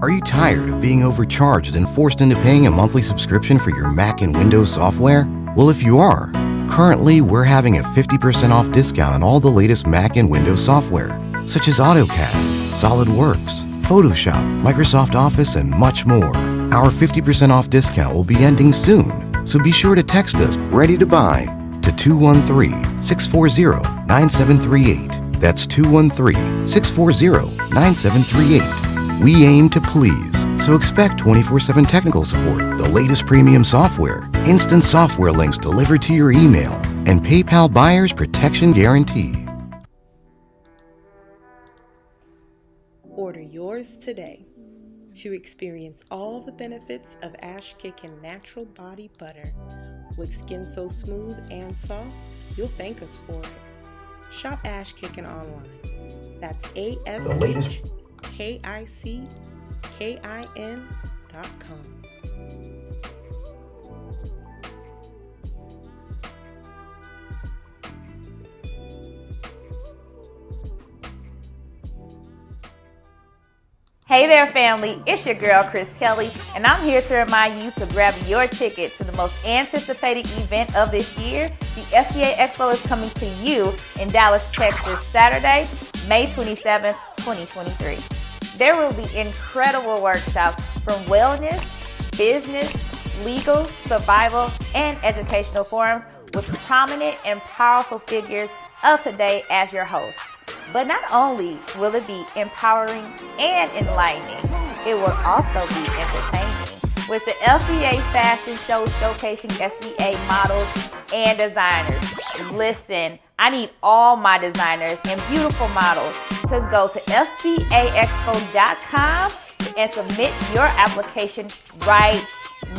Are you tired of being overcharged and forced into paying a monthly subscription for your Mac and Windows software? Well, if you are, currently we're having a 50% off discount on all the latest Mac and Windows software, such as AutoCAD, SolidWorks, Photoshop, Microsoft Office, and much more. Our 50% off discount will be ending soon, so be sure to text us ready to buy to 213-640-9738. That's 213-640-9738. We aim to please, so expect 24/7 technical support, the latest premium software, instant software links delivered to your email, and PayPal buyer's protection guarantee. Order yours today to experience all the benefits of Ash Kickin' natural body butter. With skin so smooth and soft, you'll thank us for it. Shop Ash Kickin' online. That's ASHKICKIN.com. Hey there, family. It's your girl, Chris Kelly, and I'm here to remind you to grab your ticket to the most anticipated event of this year. The FBA Expo is coming to you in Dallas, Texas, Saturday, May 27th, 2023. There will be incredible workshops from wellness, business, legal, survival, and educational forums with prominent and powerful figures of today as your host. But not only will it be empowering and enlightening, it will also be entertaining, with the FBA fashion show showcasing FBA models and designers. Listen, I need all my designers and beautiful models to go to FBAExpo.com and submit your application right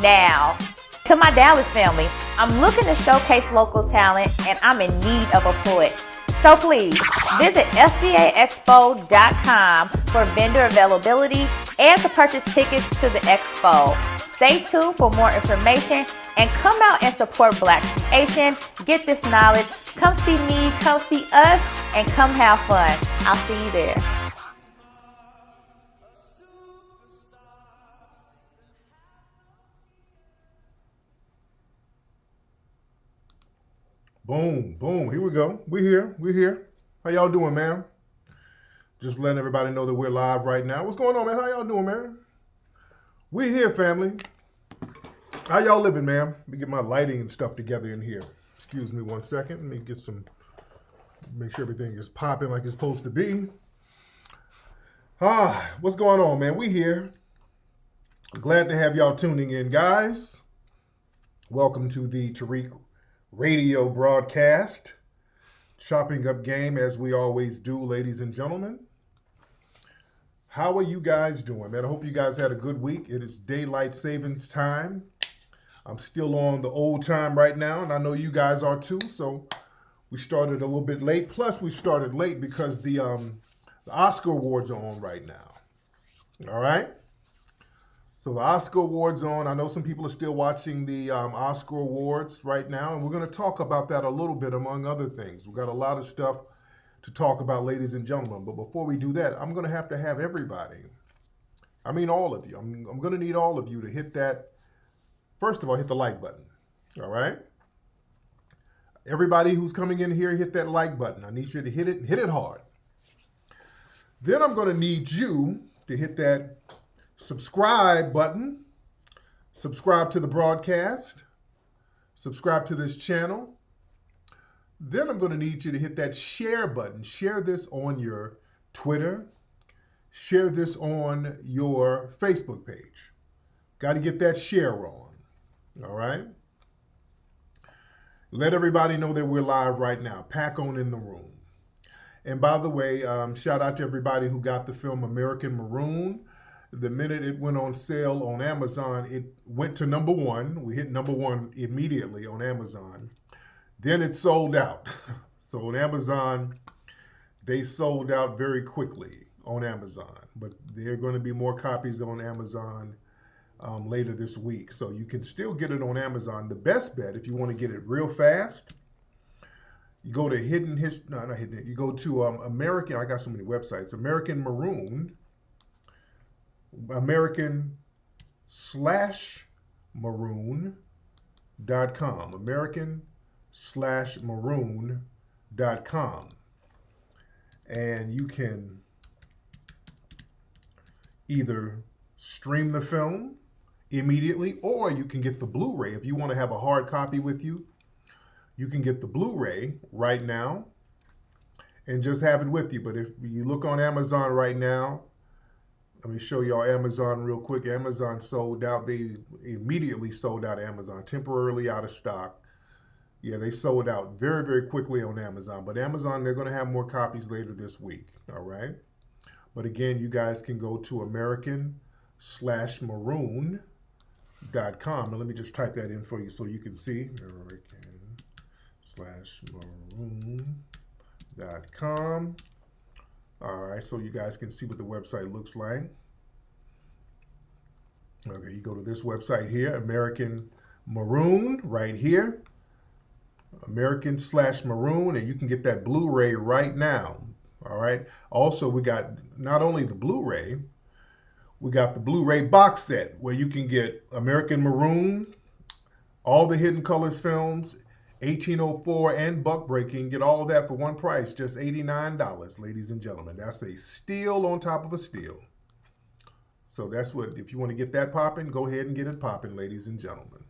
now. To my Dallas family, I'm looking to showcase local talent and I'm in need of a poet. So please visit FBAExpo.com for vendor availability and to purchase tickets to the expo. Stay tuned for more information and come out and support Black creation. Get this knowledge. Come see me, come see us, and come have fun. I'll see you there. Boom, boom. Here we go. We're here. How y'all doing, man? Just letting everybody know that we're live right now. What's going on, man? How y'all doing, man? We're here, family. How y'all living, man? Let me get my lighting and stuff together in here. Excuse me 1 second. Let me get make sure everything is popping like it's supposed to be. What's going on, man? We here. Glad to have y'all tuning in, guys. Welcome to the Tariq radio broadcast. Chopping up game as we always do, ladies and gentlemen. How are you guys doing, man? I hope you guys had a good week. It is daylight savings time. I'm still on the old time right now, and I know you guys are too, so we started a little bit late. Plus, we started late because the Oscar Awards are on right now. All right? So the Oscar Awards on. I know some people are still watching the Oscar Awards right now, and we're going to talk about that a little bit, among other things. We've got a lot of stuff to talk about, ladies and gentlemen. But before we do that, I'm going to have everybody, I mean all of you, I'm going to need all of you to hit that. First of all, hit the like button, all right? Everybody who's coming in here, hit that like button. I need you to hit it and hit it hard. Then I'm going to need you to hit that subscribe button, subscribe to the broadcast, subscribe to this channel. Then I'm going to need you to hit that share button. Share this on your Twitter. Share this on your Facebook page. Got to get that share on. All right? Let everybody know that we're live right now. Pack on in the room. And by the way, shout out to everybody who got the film Maroon. The minute it went on sale on Amazon, it went to number one. We hit number one immediately on Amazon. Then it sold out. So on Amazon, they sold out very quickly on Amazon. But there are going to be more copies on Amazon later this week. So you can still get it on Amazon. The best bet, if you want to get it real fast, you go to you go to American, I got so many websites, American Maroon. American/Maroon.com. American/Maroon.com. And you can either stream the film immediately, or you can get the Blu-ray. If you want to have a hard copy with you, you can get the Blu-ray right now and just have it with you. But if you look on Amazon right now, let me show y'all Amazon real quick. Amazon sold out. They immediately sold out Amazon, temporarily out of stock. Yeah, they sold out very, very quickly on Amazon. But Amazon, they're going to have more copies later this week, all right? But again, you guys can go to American/Maroon.com. And let me just type that in for you so you can see. American/Maroon.com. All right, so you guys can see what the website looks like. Okay, you go to this website here, American Maroon, right here. American/Maroon, and you can get that Blu-ray right now. All right. Also, we got not only the Blu-ray, we got the Blu-ray box set where you can get American Maroon, all the Hidden Colors films, 1804 and Buck Breaking. Get all of that for one price, just $89, ladies and gentlemen. That's a steal on top of a steal. So that's what, if you want to get that popping, go ahead and get it popping, ladies and gentlemen.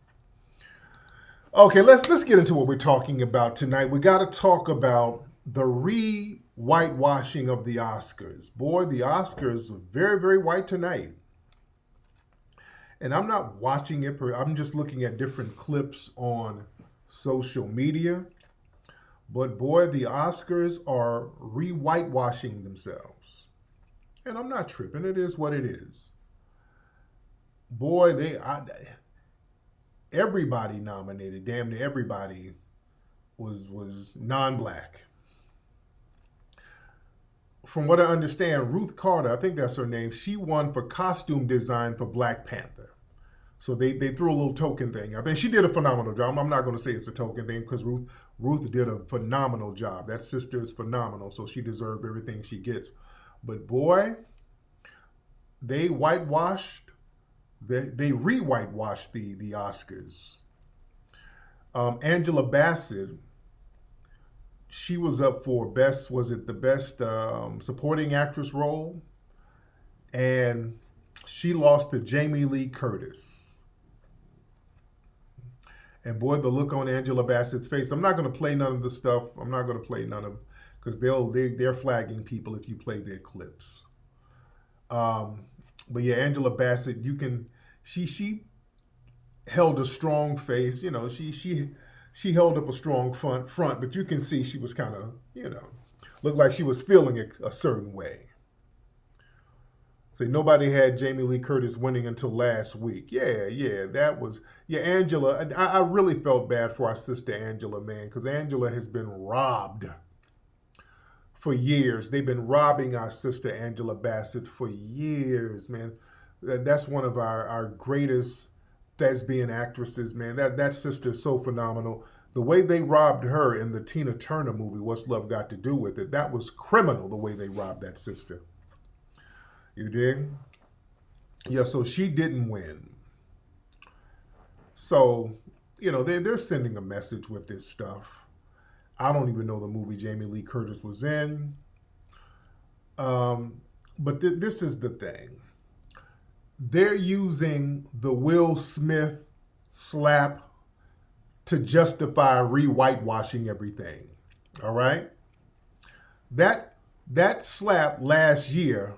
Okay, let's get into what we're talking about tonight. We got to talk about the re-whitewashing of the Oscars. Boy, the Oscars are very, very white tonight. And I'm not watching it. I'm just looking at different clips on social media. But boy, the Oscars are re-whitewashing themselves. And I'm not tripping. It is what it is. Boy, everybody nominated, damn near everybody was non-black. From what I understand, Ruth Carter, I think that's her name, she won for costume design for Black Panther. So they threw a little token thing. I think she did a phenomenal job. I'm not going to say it's a token thing because Ruth did a phenomenal job. That sister is phenomenal, so she deserved everything she gets. But boy, they re-whitewashed the Oscars. Angela Bassett, she was up for best supporting actress role, and she lost to Jamie Lee Curtis. And boy, the look on Angela Bassett's face. I'm not going to play none of the stuff. I'm not going to play none of, because they're flagging people if you play their clips. But yeah, Angela Bassett, she held a strong face. You know, she held up a strong front, but you can see she was kind of, looked like she was feeling it a certain way. Say nobody had Jamie Lee Curtis winning until last week. Angela, I really felt bad for our sister Angela, man, because Angela has been robbed for years. They've been robbing our sister Angela Bassett for years, man. That's one of our greatest thespian actresses, man. That sister is so phenomenal. The way they robbed her in the Tina Turner movie, What's Love Got to Do with It, that was criminal, the way they robbed that sister. You dig? Yeah, so she didn't win. So, they're sending a message with this stuff. I don't even know the movie Jamie Lee Curtis was in. But this is the thing. They're using the Will Smith slap to justify re-whitewashing everything. All right? That slap last year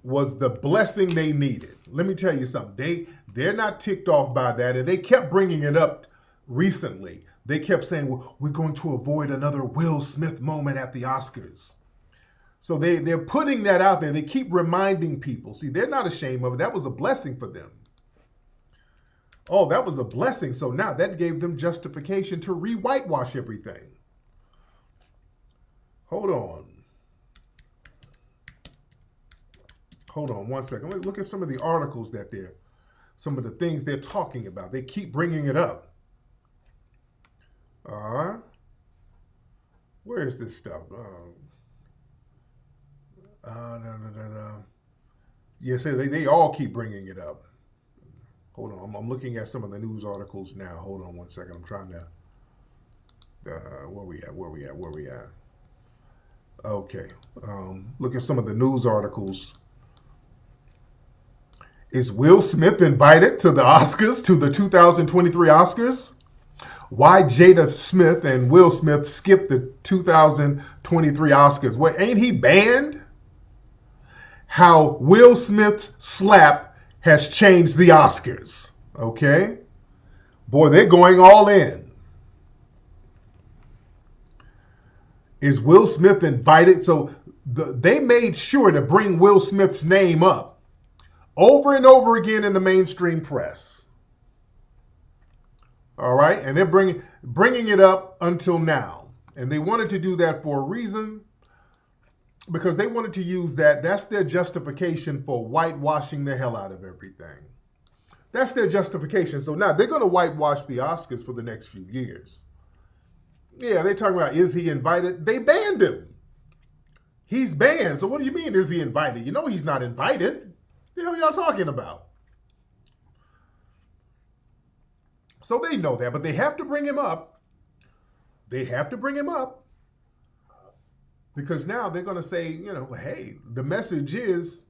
was the blessing they needed. Let me tell you something. They're not ticked off by that, and they kept bringing it up recently. They kept saying, well, we're going to avoid another Will Smith moment at the Oscars. So they're putting that out there. They keep reminding people. See, they're not ashamed of it. That was a blessing for them. Oh, that was a blessing. So now that gave them justification to re-whitewash everything. Hold on one second. Look at some of the articles some of the things they're talking about. They keep bringing it up. Where is this stuff? Yes, they all keep bringing it up. Hold on, I'm looking at some of the news articles now. Hold on one second. I'm trying to. Where we at? Okay. Look at some of the news articles. Is Will Smith invited to the Oscars, to the 2023 Oscars? Why Jada Smith and Will Smith skipped the 2023 Oscars? What, ain't he banned? How Will Smith's slap has changed the Oscars. Okay? Boy, they're going all in. Is Will Smith invited? So they made sure to bring Will Smith's name up over and over again in the mainstream press. All right? And they're bringing it up until now. And they wanted to do that for a reason, because they wanted to use that. That's their justification for whitewashing the hell out of everything. That's their justification. So now they're going to whitewash the Oscars for the next few years. Yeah, they're talking about, is he invited? They banned him. He's banned. So what do you mean, is he invited? You know he's not invited. The hell y'all talking about? So they know that, but they have to bring him up. They have to bring him up. Because now they're going to say, hey, the message is,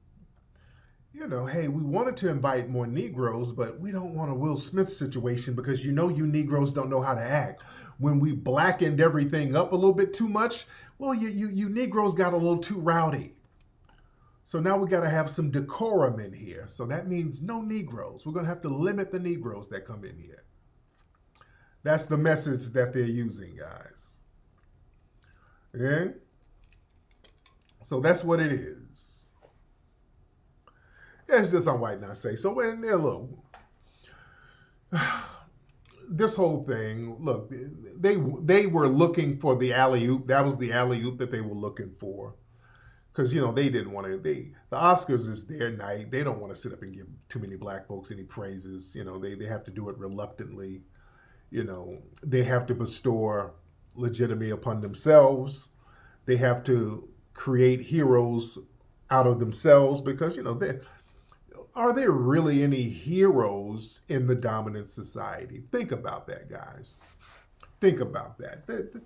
hey, we wanted to invite more Negroes, but we don't want a Will Smith situation because you Negroes don't know how to act. When we blackened everything up a little bit too much, well, you Negroes got a little too rowdy. So now we got to have some decorum in here. So that means no Negroes. We're going to have to limit the Negroes that come in here. That's the message that they're using, guys. Yeah? So that's what it is. It's just on White Not Say. So when look, this whole thing, look, they were looking for the alley-oop. That was the alley-oop that they were looking for. Because, they didn't want to, the Oscars is their night. They don't want to sit up and give too many black folks any praises. They have to do it reluctantly. They have to bestow legitimacy upon themselves. They have to create heroes out of themselves because, are there really any heroes in the dominant society? Think about that, guys. Think about that. The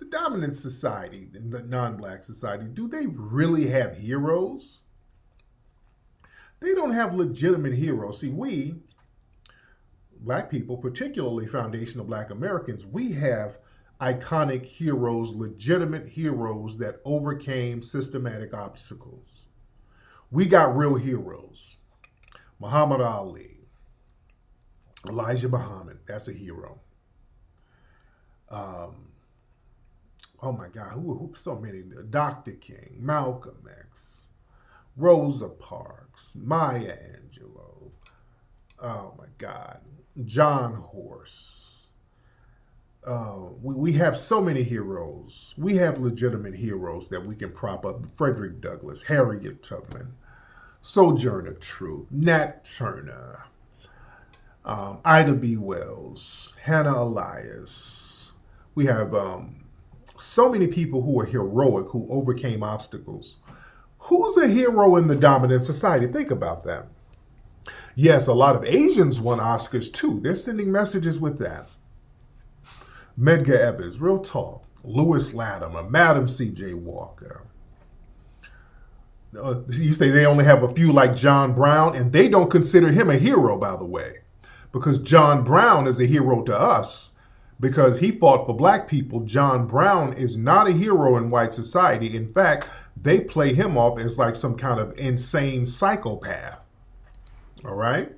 dominant society, the non-black society, do they really have heroes? They don't have legitimate heroes. See, we, black people, particularly foundational black Americans, we have iconic heroes, legitimate heroes that overcame systematic obstacles. We got real heroes. Muhammad Ali, Elijah Muhammad, that's a hero. Oh my God, who so many? Dr. King, Malcolm X, Rosa Parks, Maya Angelou. Oh my God, John Horse. We have so many heroes. We have legitimate heroes that we can prop up. Frederick Douglass, Harriet Tubman, Sojourner Truth, Nat Turner, Ida B. Wells, Hannah Elias. We have so many people who are heroic, who overcame obstacles. Who's a hero in the dominant society? Think about that. Yes, a lot of Asians won Oscars too. They're sending messages with that. Medgar Evers, real talk. Lewis Latimer, Madam C.J. Walker. You say they only have a few like John Brown, and they don't consider him a hero, by the way, because John Brown is a hero to us because he fought for black people. John Brown is not a hero in white society. In fact, they play him off as like some kind of insane psychopath. All right?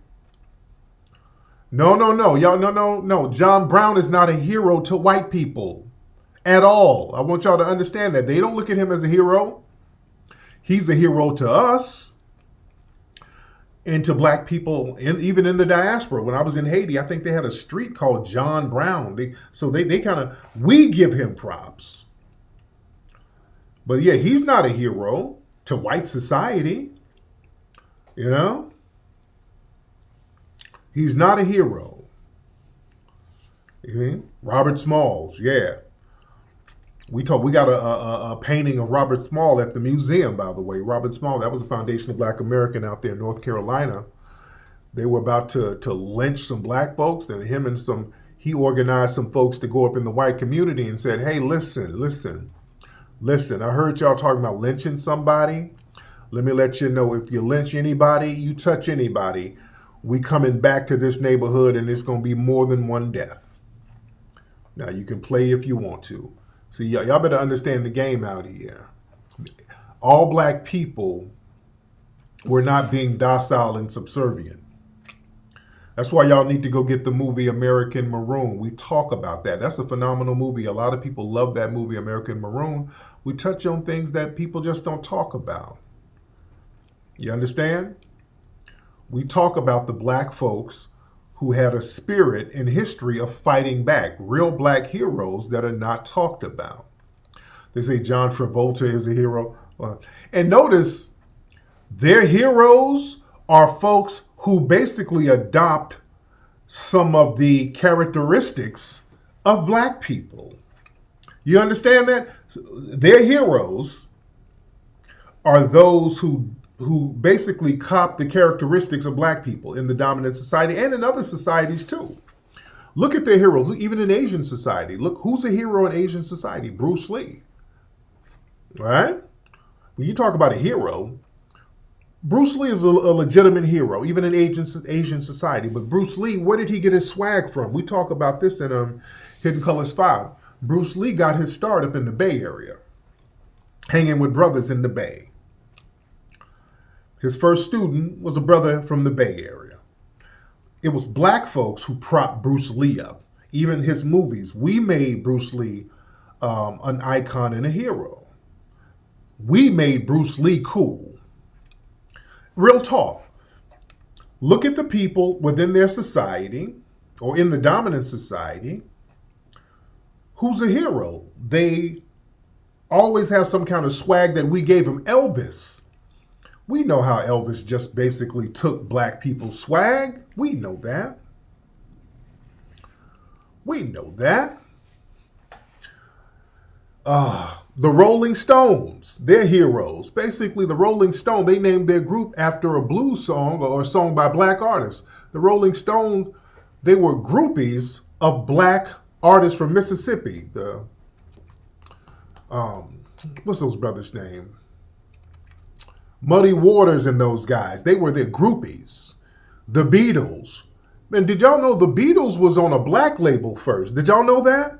No. Y'all, no. John Brown is not a hero to white people at all. I want y'all to understand that. They don't look at him as a hero. He's a hero to us and to black people, even in the diaspora. When I was in Haiti, I think they had a street called John Brown. We give him props. But yeah, he's not a hero to white society. He's not a hero. Robert Smalls, yeah. We got a painting of Robert Small at the museum, by the way. Robert Small, that was a Foundation of Black American out there in North Carolina. They were about to lynch some black folks, and he organized some folks to go up in the white community and said, hey, listen. I heard y'all talking about lynching somebody. Let me let you know, if you lynch anybody, you touch anybody, we coming back to this neighborhood and it's going to be more than one death. Now, you can play if you want to. So y'all better understand the game out here. All black people were not being docile and subservient. That's why y'all need to go get the movie American Maroon. We talk about that. That's a phenomenal movie. A lot of people love that movie, American Maroon. We touch on things that people just don't talk about. You understand? We talk about the black folks who had a spirit and history of fighting back, real black heroes that are not talked about. They say John Travolta is a hero. And notice, their heroes are folks who basically adopt some of the characteristics of black people. You understand that? Their heroes are those who basically cop the characteristics of black people in the dominant society and in other societies too. Look at their heroes, even in Asian society. Look, who's a hero in Asian society? Bruce Lee. All right? When you talk about a hero, Bruce Lee is a legitimate hero, even in Asian society. But Bruce Lee, where did he get his swag from? We talk about this in Hidden Colors 5. Bruce Lee got his start up in the Bay Area, hanging with brothers in the Bay. His first student was a brother from the Bay Area. It was black folks who propped Bruce Lee up. Even his movies, we made Bruce Lee an icon and a hero. We made Bruce Lee cool. Real talk. Look at the people within their society or in the dominant society. Who's a hero? They always have some kind of swag that we gave them. Elvis. We know how Elvis just basically took black people's swag. We know that. We know that. The Rolling Stones, they're heroes. Basically, the Rolling Stones, they named their group after a blues song or a song by black artists. The Rolling Stones, they were groupies of black artists from Mississippi. What's those brothers' name? Muddy Waters and those guys. They were their groupies. The Beatles. Man, did y'all know the Beatles was on a black label first? Did y'all know that?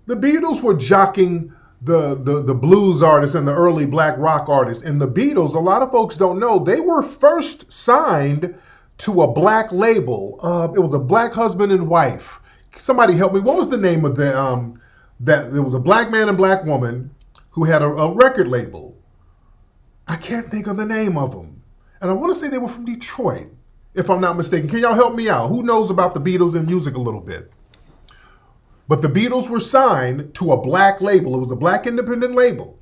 The Beatles were jockeying the blues artists and the early black rock artists. And the Beatles, a lot of folks don't know, they were first signed to a black label. It was a black husband and wife. Somebody help me. What was the name of that? It was a black man and black woman who had a record label. I can't think of the name of them. And I want to say they were from Detroit, if I'm not mistaken. Can y'all help me out? Who knows about the Beatles and music a little bit? But the Beatles were signed to a black label. It was a black independent label.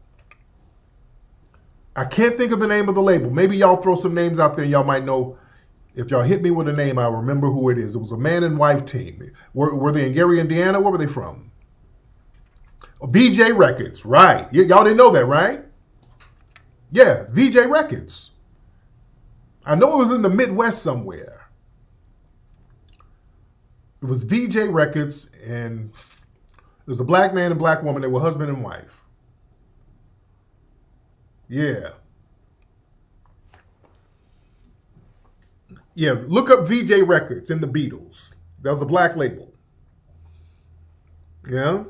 I can't think of the name of the label. Maybe y'all throw some names out there. Y'all might know. If y'all hit me with a name, I'll remember who it is. It was a man and wife team. Were they in Gary, Indiana? Where were they from? VJ Records, right. Y'all didn't know that, right? Yeah, VJ Records. I know it was in the Midwest somewhere. It was VJ Records, and it was a black man and black woman. They were husband and wife. Yeah. Yeah, look up VJ Records and the Beatles. That was a black label. Yeah.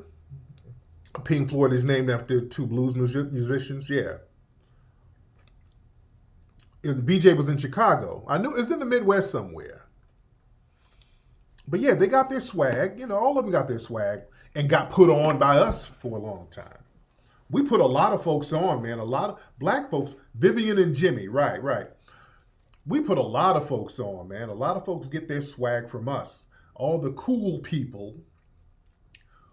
Pink Floyd is named after two blues musicians. Yeah. VJ was in Chicago. I knew it was in the Midwest somewhere. But yeah, they got their swag. You know, all of them got their swag and got put on by us for a long time. We put a lot of folks on, man. A lot of black folks. Vivian and Jimmy. Right. We put a lot of folks on, man. A lot of folks get their swag from us. All the cool people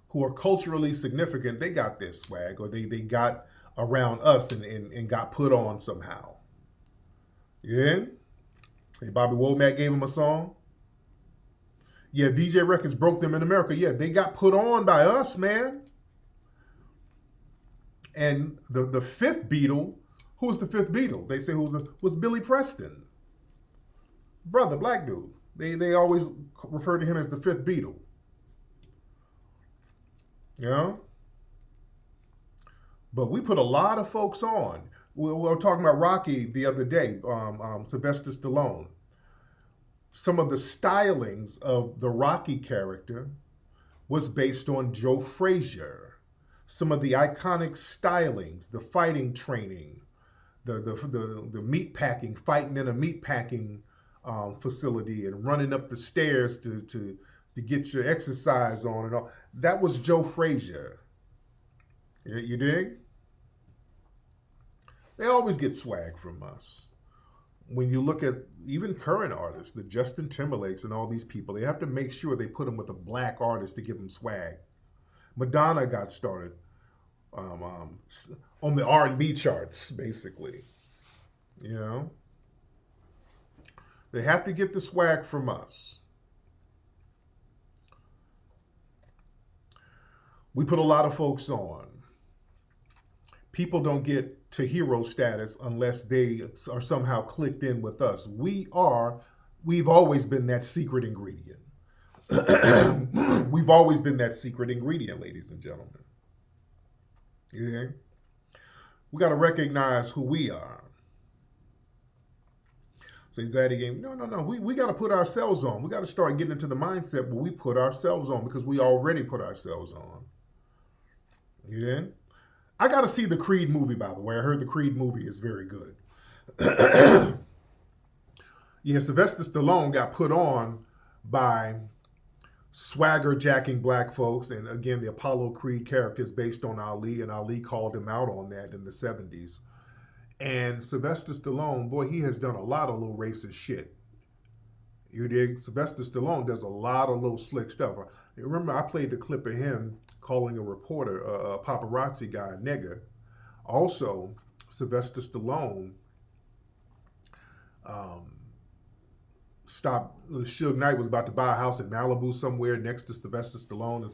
who are culturally significant, they got their swag, or they got around us and got put on somehow. Yeah? Hey, Bobby Womack gave him a song. Yeah, VJ Records broke them in America. Yeah, they got put on by us, man. And the fifth Beatle, who was the fifth Beatle? They say was Billy Preston. Brother, black dude. They always refer to him as the fifth Beatle. You know? But we put a lot of folks on. We were talking about Rocky the other day, Sylvester Stallone. Some of the stylings of the Rocky character was based on Joe Frazier. Some of the iconic stylings, the fighting training, the meat packing, fighting in a meat packing facility and running up the stairs to get your exercise on and all. That was Joe Frazier. You dig? They always get swag from us. When you look at even current artists, the Justin Timberlakes and all these people, they have to make sure they put them with a black artist to give them swag. Madonna got started on the R&B charts, basically. You know? They have to get the swag from us. We put a lot of folks on. People don't get to hero status unless they are somehow clicked in with us. We've always been that secret ingredient. We've always been that secret ingredient, ladies and gentlemen. Yeah? We got to recognize who we are. So is that again? No. We got to put ourselves on. We got to start getting into the mindset where we put ourselves on because we already put ourselves on. Yeah? I got to see the Creed movie, by the way. I heard the Creed movie is very good. Yeah, Sylvester Stallone got put on by swagger jacking black folks. And again, the Apollo Creed character is based on Ali, and Ali called him out on that in the 70s. And Sylvester Stallone, boy, he has done a lot of little racist shit. You dig? Sylvester Stallone does a lot of little slick stuff. Remember, I played the clip of him calling a reporter, a paparazzi guy, a nigger. Also, Sylvester Stallone Suge Knight was about to buy a house in Malibu somewhere next to Sylvester Stallone.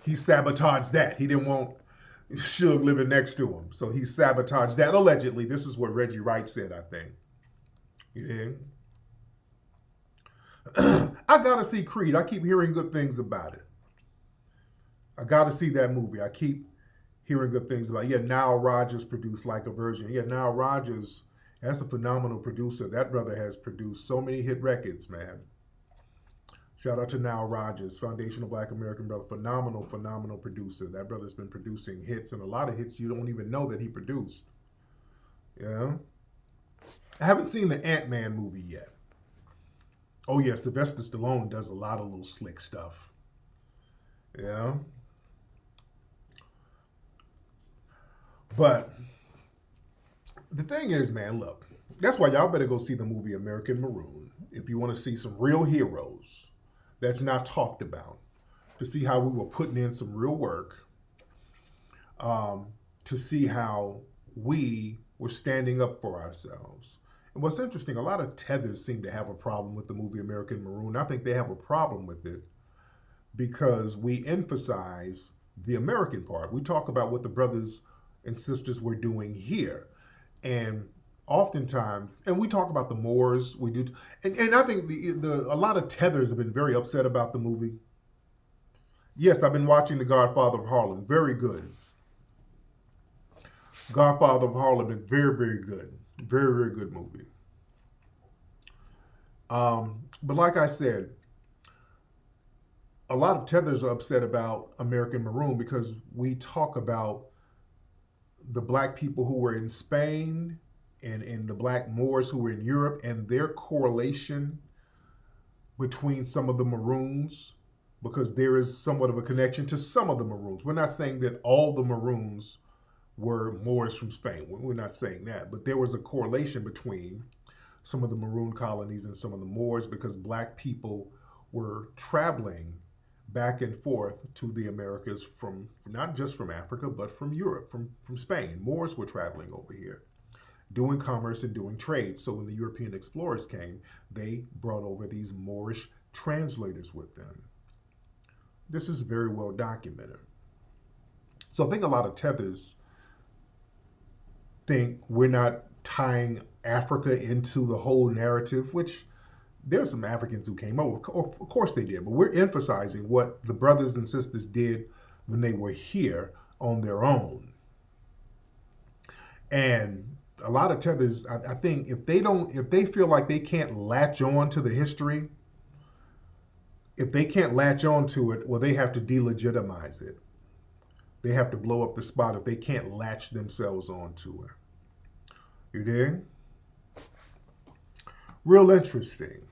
He sabotaged that. He didn't want Suge living next to him. So he sabotaged that, allegedly. This is what Reggie Wright said, I think. Yeah. I gotta see Creed. I keep hearing good things about it. I gotta see that movie. I keep hearing good things about it. Yeah, Nile Rodgers produced like a Virgin. Yeah, Nile Rodgers, that's a phenomenal producer. That brother has produced so many hit records, man. Shout out to Nile Rodgers, foundational Black American brother. Phenomenal producer. That brother's been producing hits, and a lot of hits you don't even know that he produced. Yeah? I haven't seen the Ant-Man movie yet. Oh yeah, Sylvester Stallone does a lot of little slick stuff. Yeah. But the thing is, man, look, that's why y'all better go see the movie American Maroon if you want to see some real heroes that's not talked about, to see how we were putting in some real work, to see how we were standing up for ourselves. And what's interesting, a lot of tethers seem to have a problem with the movie American Maroon. I think they have a problem with it because we emphasize the American part. We talk about what the brothers and sisters were doing here. And oftentimes, and we talk about the Moors, we do, and I think a lot of tethers have been very upset about the movie. Yes, I've been watching The Godfather of Harlem. Very good. Godfather of Harlem is very, very good. Very, very good movie. But like I said, a lot of tethers are upset about American Maroon because we talk about the black people who were in Spain and the black Moors who were in Europe and their correlation between some of the Maroons, because there is somewhat of a connection to some of the Maroons. We're not saying that all the Maroons were Moors from Spain. We're not saying that. But there was a correlation between some of the Maroon colonies and some of the Moors because black people were traveling back and forth to the Americas from, not just from Africa, but from Europe, from Spain. Moors were traveling over here, doing commerce and doing trade. So when the European explorers came, they brought over these Moorish translators with them. This is very well documented. So I think a lot of tethers think we're not tying Africa into the whole narrative, which there's some Africans who came over. Of course they did, but we're emphasizing what the brothers and sisters did when they were here on their own. And a lot of tethers, I think, if they feel like they can't latch on to the history, if they can't latch on to it, well, they have to delegitimize it. They have to blow up the spot if they can't latch themselves onto it. You dig? Real interesting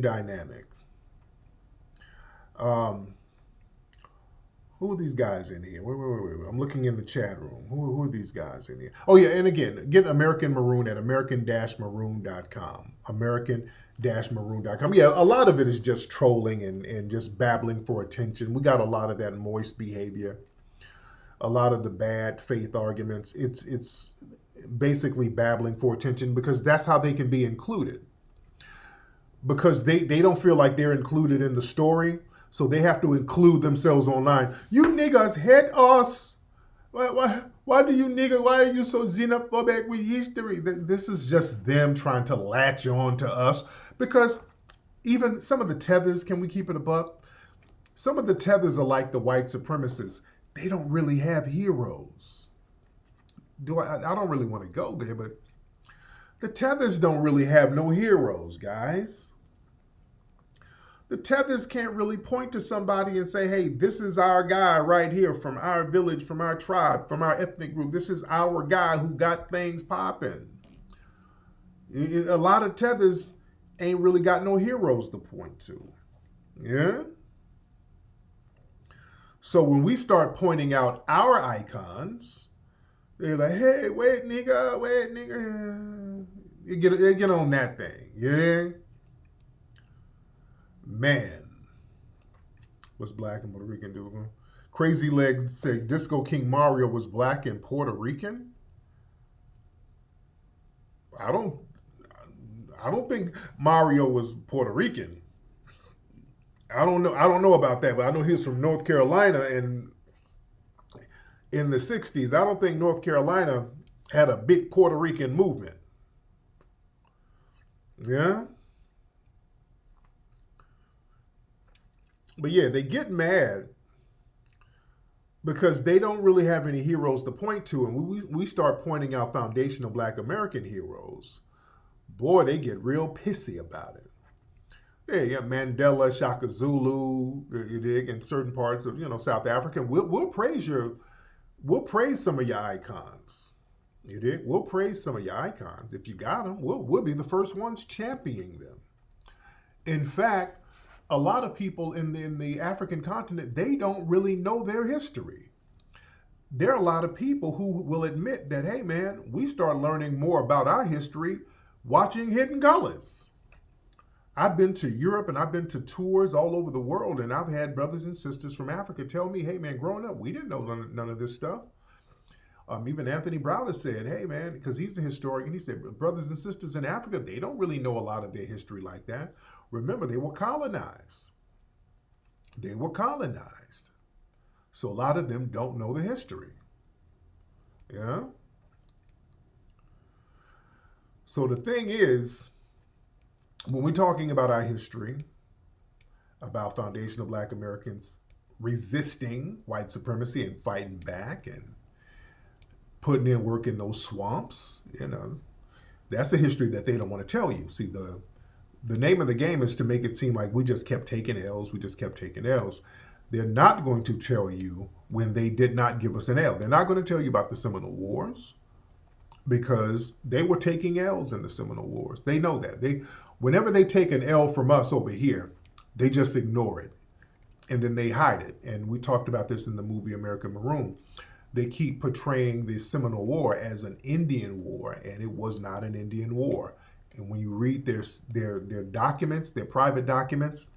dynamic. Who are these guys in here? Wait. I'm looking in the chat room. Who are these guys in here? Oh, yeah, and again, get American Maroon at american-maroon.com. American-maroon.com. Yeah, a lot of it is just trolling and just babbling for attention. We got a lot of that moist behavior, a lot of the bad faith arguments. It's basically babbling for attention because that's how they can be included. Because they don't feel like they're included in the story, so they have to include themselves online. You niggas hate us. Why do you niggas, why are you so xenophobic with history? This is just them trying to latch on to us. Because even some of the tethers, can we keep it a buck? Some of the tethers are like the white supremacists. They don't really have heroes. I don't really want to go there, but the tethers don't really have no heroes, guys. The tethers can't really point to somebody and say, hey, this is our guy right here from our village, from our tribe, from our ethnic group. This is our guy who got things popping. A lot of tethers ain't really got no heroes to point to. Yeah? So when we start pointing out our icons, they're like, hey, wait, nigga. You get on that thing. Yeah? Man, was black and Puerto Rican. Crazy Legs say Disco King Mario was black and Puerto Rican. I don't think Mario was Puerto Rican. I don't know about that, but I know he was from North Carolina, and in the 60s, I don't think North Carolina had a big Puerto Rican movement. Yeah? But yeah, they get mad because they don't really have any heroes to point to. And we start pointing out foundational Black American heroes. Boy, they get real pissy about it. Yeah, you got Mandela, Shaka Zulu, you dig, in certain parts of South Africa. We'll praise some of your icons. You dig? We'll praise some of your icons. If you got them, we'll be the first ones championing them. In fact, a lot of people in the African continent, they don't really know their history. There are a lot of people who will admit that, hey man, we start learning more about our history watching Hidden Colors. I've been to Europe and I've been to tours all over the world, and I've had brothers and sisters from Africa tell me, hey man, growing up, we didn't know none of this stuff. Even Anthony Browder said, hey man, because he's a historian, he said, brothers and sisters in Africa, they don't really know a lot of their history like that. Remember, they were colonized. So a lot of them don't know the history. Yeah? So the thing is, when we're talking about our history, about foundational Black Americans resisting white supremacy and fighting back and putting in work in those swamps, that's a history that they don't want to tell you. See, the name of the game is to make it seem like we just kept taking L's. They're not going to tell you when they did not give us an L. They're not going to tell you about the Seminole Wars because they were taking L's in the Seminole Wars. They know that. Whenever they take an L from us over here, they just ignore it. And then they hide it. And we talked about this in the movie American Maroon. They keep portraying the Seminole War as an Indian war, and it was not an Indian war. And when you read their documents, their private documents,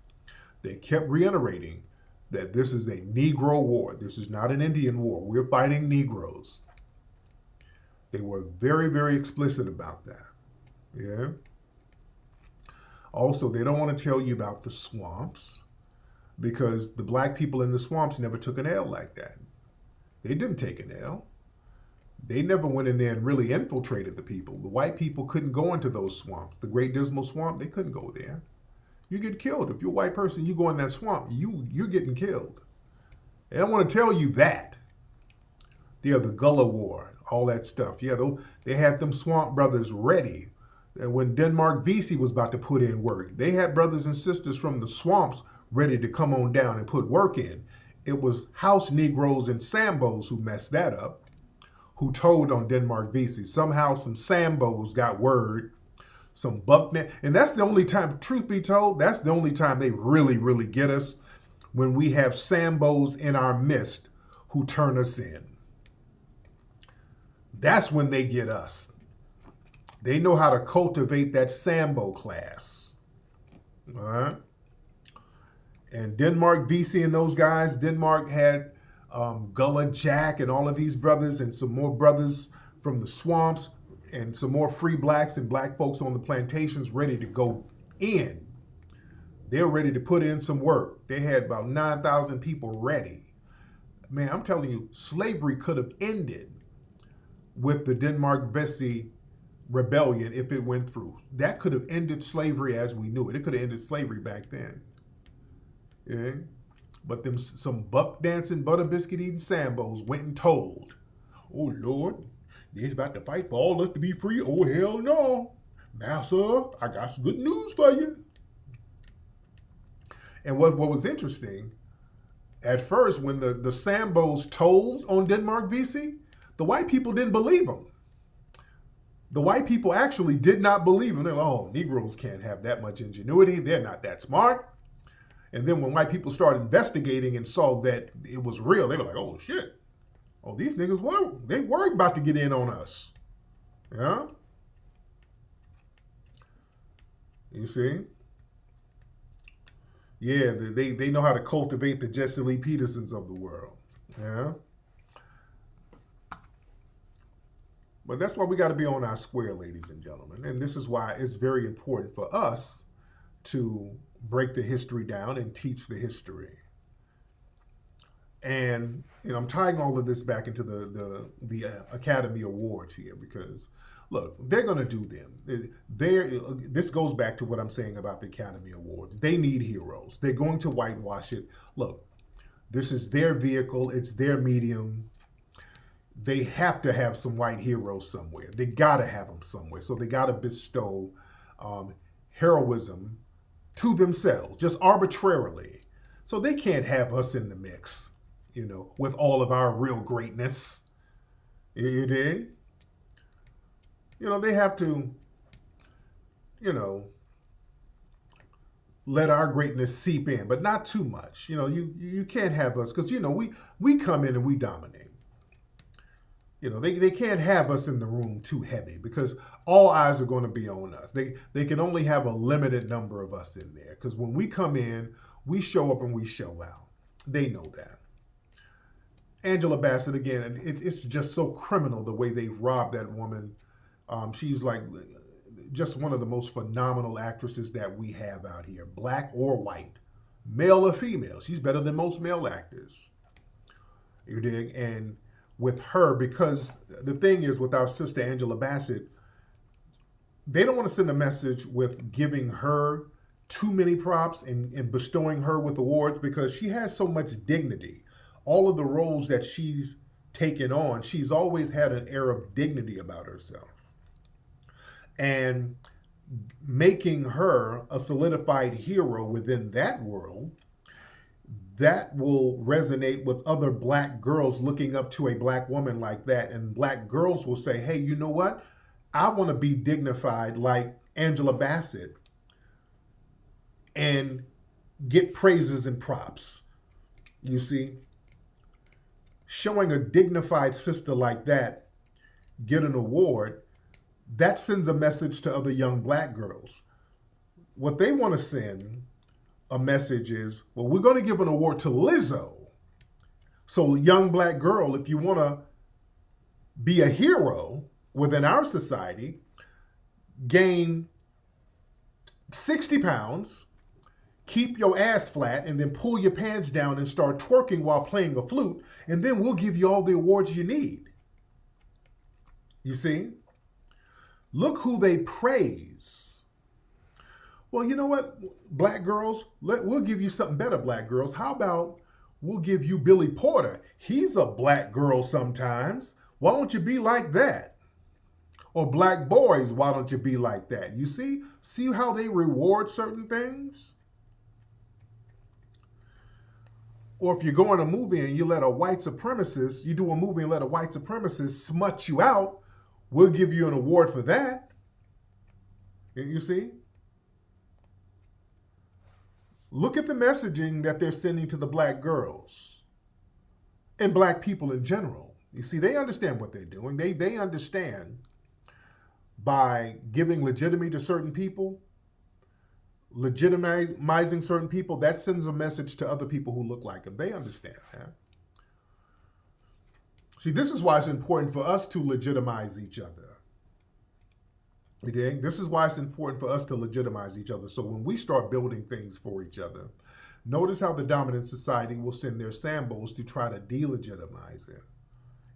they kept reiterating that this is a Negro war. This is not an Indian war. We're fighting Negroes. They were very, very explicit about that. Yeah. Also, they don't want to tell you about the swamps because the Black people in the swamps never took an L like that. They didn't take an L. They never went in there and really infiltrated the people. The white people couldn't go into those swamps. The Great Dismal Swamp, they couldn't go there. You get killed. If you're a white person, you go in that swamp, you're getting killed. And I want to tell you that. Yeah, the Gullah War, all that stuff. Yeah, they had them swamp brothers ready. And when Denmark Vesey was about to put in work, they had brothers and sisters from the swamps ready to come on down and put work in. It was house Negroes and Sambos who messed that up, who told on Denmark Vesey. Somehow some Sambos got word, some Bucknet. And that's the only time, truth be told, that's the only time they really, really get us, when we have Sambos in our midst who turn us in. That's when they get us. They know how to cultivate that Sambo class. All right? And Denmark Vesey and those guys, Denmark had Gullah Jack and all of these brothers and some more brothers from the swamps and some more free blacks and black folks on the plantations ready to go in. They're ready to put in some work. They had about 9,000 people ready. Man, I'm telling you, slavery could have ended with the Denmark Vesey rebellion if it went through. That could have ended slavery as we knew it. It could have ended slavery back then. Yeah. But them some buck dancing, butter biscuit eating Sambos went and told, oh Lord, they're about to fight for all us to be free. Oh hell no. Now, sir, I got some good news for you. And what was interesting, at first when the Sambos told on Denmark Vesey, the white people didn't believe them. The white people actually did not believe them. They're like, oh, Negroes can't have that much ingenuity. They're not that smart. And then when white people started investigating and saw that it was real, they were like, oh, shit. Oh, these niggas, they were about to get in on us. Yeah? You see? Yeah, they know how to cultivate the Jesse Lee Petersons of the world. Yeah? But that's why we got to be on our square, ladies and gentlemen. And this is why it's very important for us to break the history down and teach the history. And I'm tying all of this back into the Academy Awards here because, look, they're going to do them. This goes back to what I'm saying about the Academy Awards. They need heroes. They're going to whitewash it. Look, this is their vehicle. It's their medium. They have to have some white heroes somewhere. They got to have them somewhere. So they got to bestow heroism to themselves, just arbitrarily. So they can't have us in the mix, with all of our real greatness. You dig? They have to, let our greatness seep in, but not too much. You can't have us, because, we come in and we dominate. They can't have us in the room too heavy because all eyes are going to be on us. They can only have a limited number of us in there because when we come in, we show up and we show out. They know that. Angela Bassett, again, it's just so criminal the way they robbed that woman. She's like just one of the most phenomenal actresses that we have out here, black or white, male or female. She's better than most male actors. You dig? And with her, because the thing is with our sister Angela Bassett, they don't want to send a message with giving her too many props and bestowing her with awards because she has so much dignity. All of the roles that she's taken on, she's always had an air of dignity about herself. And making her a solidified hero within that world, that will resonate with other black girls looking up to a black woman like that. And black girls will say, hey, you know what? I want to be dignified like Angela Bassett and get praises and props. You see? Showing a dignified sister like that get an award, that sends a message to other young black girls. What they want to send a message is, well, we're going to give an award to Lizzo. So young black girl, if you want to be a hero within our society, gain 60 pounds, keep your ass flat, and then pull your pants down and start twerking while playing a flute, and then we'll give you all the awards you need. You see? Look who they praise. Well, you know what, black girls? We'll give you something better, black girls. How about we'll give you Billy Porter? He's a black girl sometimes. Why don't you be like that? Or black boys, why don't you be like that? You see? See how they reward certain things? Or if you go in a movie and you let a white supremacist, you do a movie and let a white supremacist smut you out, we'll give you an award for that. You see? Look at the messaging that they're sending to the black girls and black people in general. You see, they understand what they're doing. They understand by giving legitimacy to certain people, legitimizing certain people, that sends a message to other people who look like them. They understand that. See, this is why it's important for us to legitimize each other. You dig? This is why it's important for us to legitimize each other. So when we start building things for each other, notice how the dominant society will send their sambos to try to delegitimize it.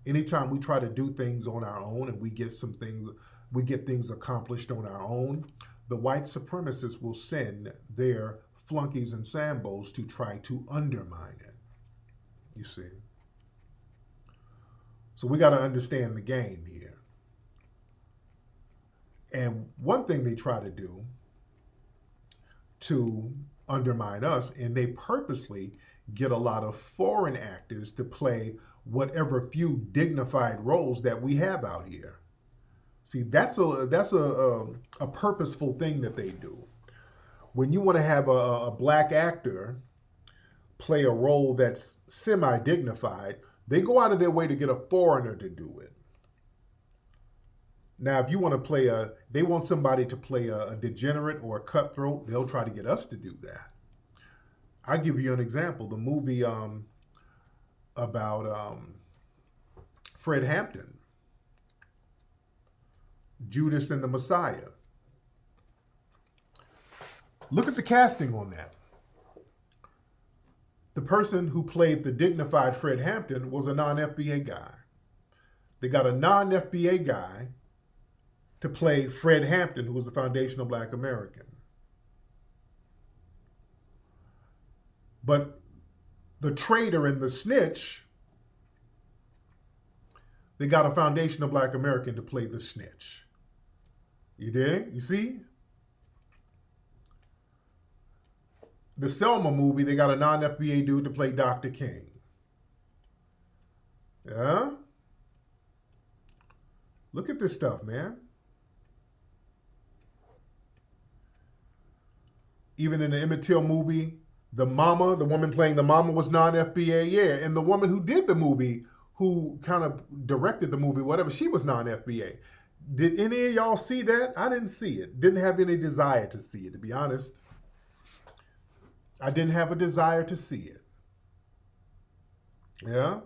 Anytime we try to do things on our own and we get things accomplished on our own, the white supremacists will send their flunkies and sambos to try to undermine it. You see? So we got to understand the game here. And one thing they try to do to undermine us, and they purposely get a lot of foreign actors to play whatever few dignified roles that we have out here. See, that's a purposeful thing that they do. When you want to have a black actor play a role that's semi-dignified, they go out of their way to get a foreigner to do it. Now, if you want to they want somebody to play a degenerate or a cutthroat, they'll try to get us to do that. I'll give you an example. The movie about Fred Hampton, Judas and the Messiah. Look at the casting on that. The person who played the dignified Fred Hampton was a non-FBA guy. They got a non-FBA guy to play Fred Hampton, who was the foundational black American. But the traitor and the snitch, they got a foundational black American to play the snitch. You dig? You see? The Selma movie, they got a non-FBA dude to play Dr. King. Yeah? Look at this stuff, man. Even in the Emmett Till movie, the woman playing the mama was non-FBA, yeah. And the woman who did the movie, who kind of directed the movie, whatever, she was non-FBA. Did any of y'all see that? I didn't see it. Didn't have any desire to see it, to be honest. I didn't have a desire to see it. Yeah?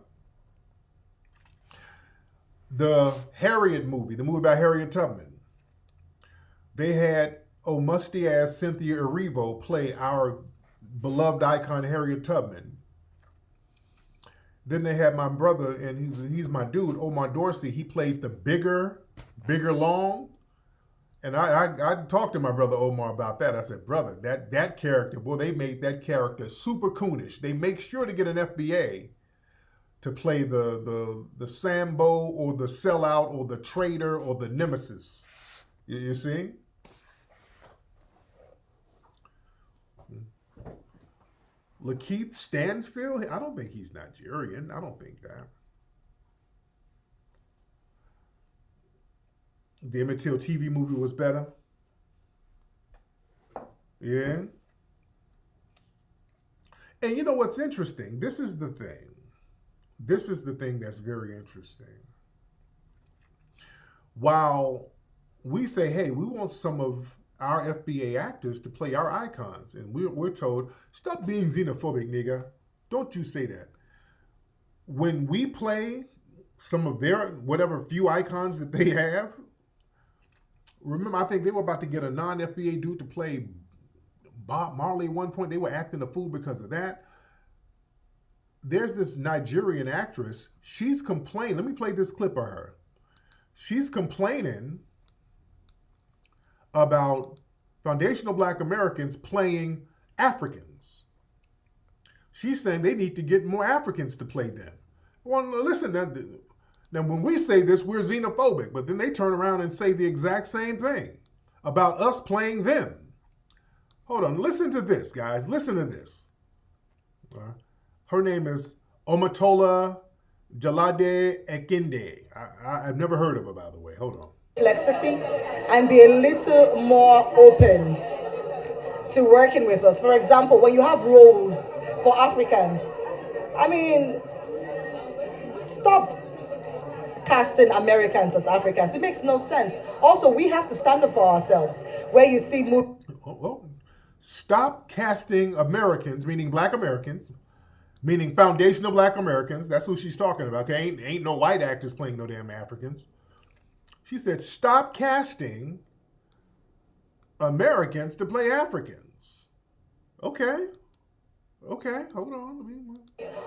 The Harriet movie, the movie about Harriet Tubman, they had musty-ass Cynthia Erivo play our beloved icon Harriet Tubman. Then they had my brother, and he's my dude, Omar Dorsey. He played the bigger Long. And I talked to my brother Omar about that. I said, brother, that character, boy, they made that character super coonish. They make sure to get an FBA to play the Sambo or the sellout or the traitor or the nemesis. You see? Lakeith Stansfield? I don't think he's Nigerian. I don't think that. The Emmett Till TV movie was better. Yeah. And you know what's interesting? This is the thing. This is the thing that's very interesting. While we say, hey, we want some of our FBA actors to play our icons, and we're told, stop being xenophobic, nigga. Don't you say that. When we play some of their, whatever few icons that they have, remember, I think they were about to get a non-FBA dude to play Bob Marley at one point. They were acting a fool because of that. There's this Nigerian actress. She's complaining. Let me play this clip of her. she's complaining about foundational Black Americans playing Africans. She's saying they need to get more Africans to play them. Well, listen, now when we say this, we're xenophobic, but then they turn around and say the exact same thing about us playing them. Hold on, listen to this, guys. Listen to this. Her name is Omatola Jalade Ekinde. I've never heard of her, by the way. Hold on. Complexity and be a little more open to working with us. For example, when you have roles for Africans, I mean, stop casting Americans as Africans. It makes no sense. Also, we have to stand up for ourselves. Where you see stop casting Americans, meaning Black Americans, meaning foundational Black Americans. That's who she's talking about. Okay, ain't no white actors playing no damn Africans. She said, stop casting Americans to play Africans. Okay, hold on.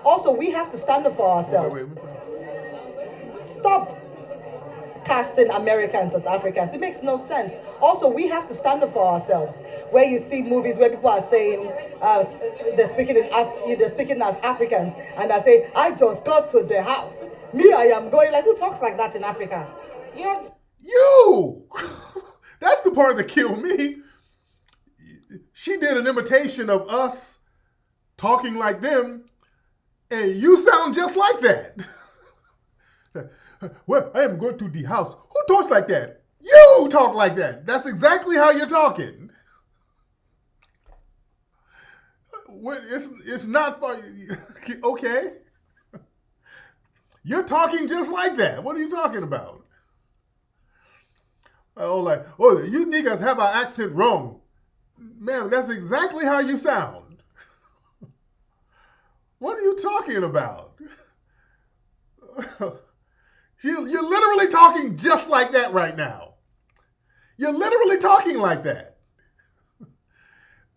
Also, we have to stand up for ourselves. Wait. Stop casting Americans as Africans. It makes no sense. Also, we have to stand up for ourselves. Where you see movies where people are saying they're speaking as Africans, and I say, I just got to the house. Me, I am going. Like, who talks like that in Africa? You! That's the part that killed me. She did an imitation of us talking like them, and you sound just like that. Well, I am going to the house. Who talks like that? You talk like that. That's exactly how you're talking. It's not funny. Okay. You're talking just like that. What are you talking about? Oh, you niggas have our accent wrong. Man, that's exactly how you sound. What are you talking about? You're literally talking just like that right now. You're literally talking like that.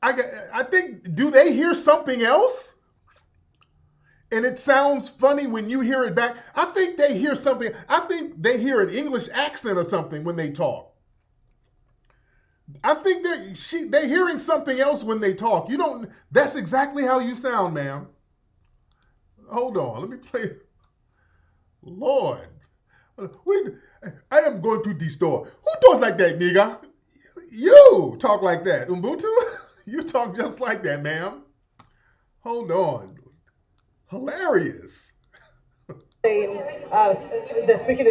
I think, do they hear something else? And it sounds funny when you hear it back. I think they hear something. I think they hear an English accent or something when they talk. I think they're hearing something else when they talk. That's exactly how you sound, ma'am. Hold on, let me play. Lord. I am going to the store. Who talks like that, nigga? You talk like that. Ubuntu, you talk just like that, ma'am. Hold on. Hilarious. They're speaking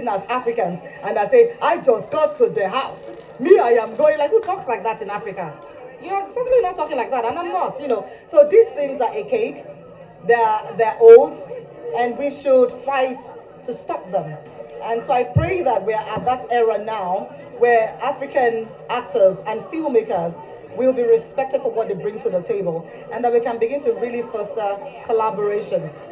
as Africans, and I say, I just got to the house. Me, I am going. Like, who talks like that in Africa? You're certainly not talking like that, and I'm not. So these things are archaic. They're old, and we should fight to stop them. And so I pray that we're at that era now where African actors and filmmakers will be respected for what they bring to the table, and that we can begin to really foster collaborations.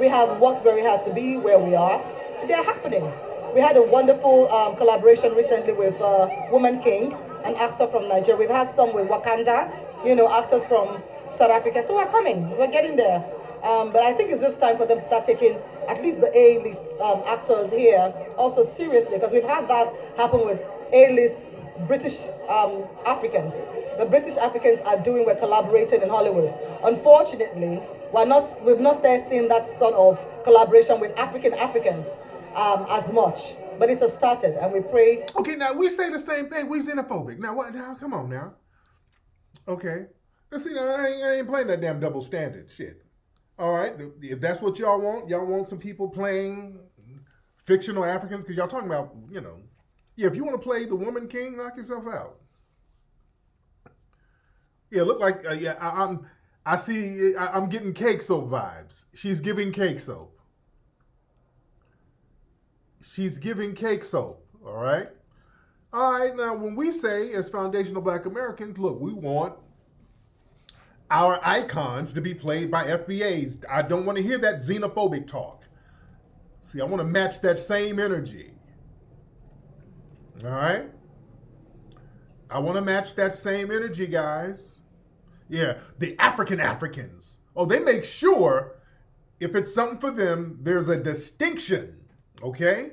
We have worked very hard to be where we are. They're happening. We had a wonderful collaboration recently with Woman King, an actor from Nigeria. We've had some with Wakanda, actors from South Africa. So we're coming. We're getting there. But I think it's just time for them to start taking at least the A-list actors here also seriously, because we've had that happen with A-list British Africans. The British Africans we're collaborating in Hollywood. Unfortunately, we've not started seeing that sort of collaboration with Africans as much. But it has started, and we pray. Okay, now we say the same thing. We xenophobic. Now what? Now come on now. Okay. Let's see. I ain't playing that damn double standard shit. All right. If that's what y'all want some people playing fictional Africans, because y'all talking about, yeah. If you want to play the Woman King, knock yourself out. Yeah, look like I see. I'm getting cake soap vibes. She's giving cake soap. She's giving cake soap, all right? All right, now when we say as foundational Black Americans, look, we want our icons to be played by FBAs. I don't want to hear that xenophobic talk. See, I want to match that same energy. All right? I want to match that same energy, guys. Yeah, the Africans. Oh, they make sure if it's something for them, there's a distinction. Okay?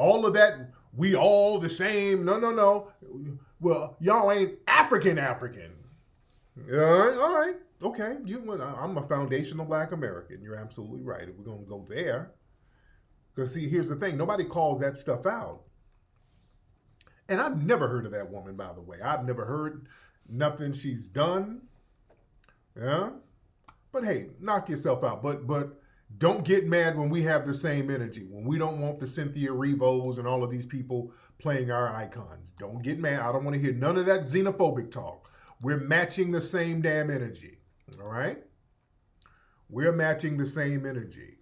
all of that, we all the same. No. Well, y'all ain't African. All right. Okay. I'm a foundational Black American. You're absolutely right. If we're going to go there. Because, see, here's the thing. Nobody calls that stuff out. And I've never heard of that woman, by the way. I've never heard nothing she's done. Yeah. But, hey, knock yourself out. But don't get mad when we have the same energy. When we don't want the Cynthia Revos and all of these people playing our icons. Don't get mad. I don't want to hear none of that xenophobic talk. We're matching the same damn energy. All right? We're matching the same energy.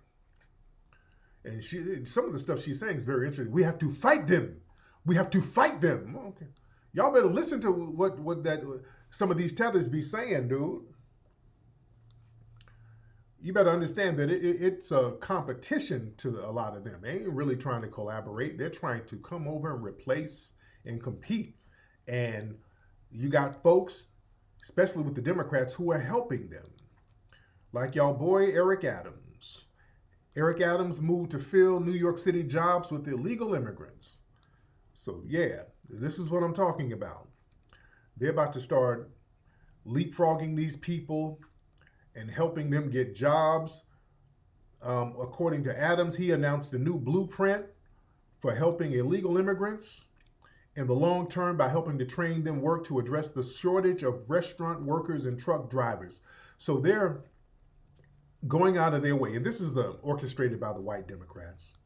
And some of the stuff she's saying is very interesting. We have to fight them. We have to fight them. Okay. Y'all better listen to what that some of these tethers be saying, dude. You better understand that it's a competition to a lot of them. They ain't really trying to collaborate. They're trying to come over and replace and compete. And you got folks, especially with the Democrats, who are helping them. Like y'all boy, Eric Adams. Eric Adams moved to fill New York City jobs with illegal immigrants. So yeah, this is what I'm talking about. They're about to start leapfrogging these people and helping them get jobs. According to Adams, he announced a new blueprint for helping illegal immigrants in the long term by helping to train them work to address the shortage of restaurant workers and truck drivers. So they're going out of their way, and this is orchestrated by the white Democrats.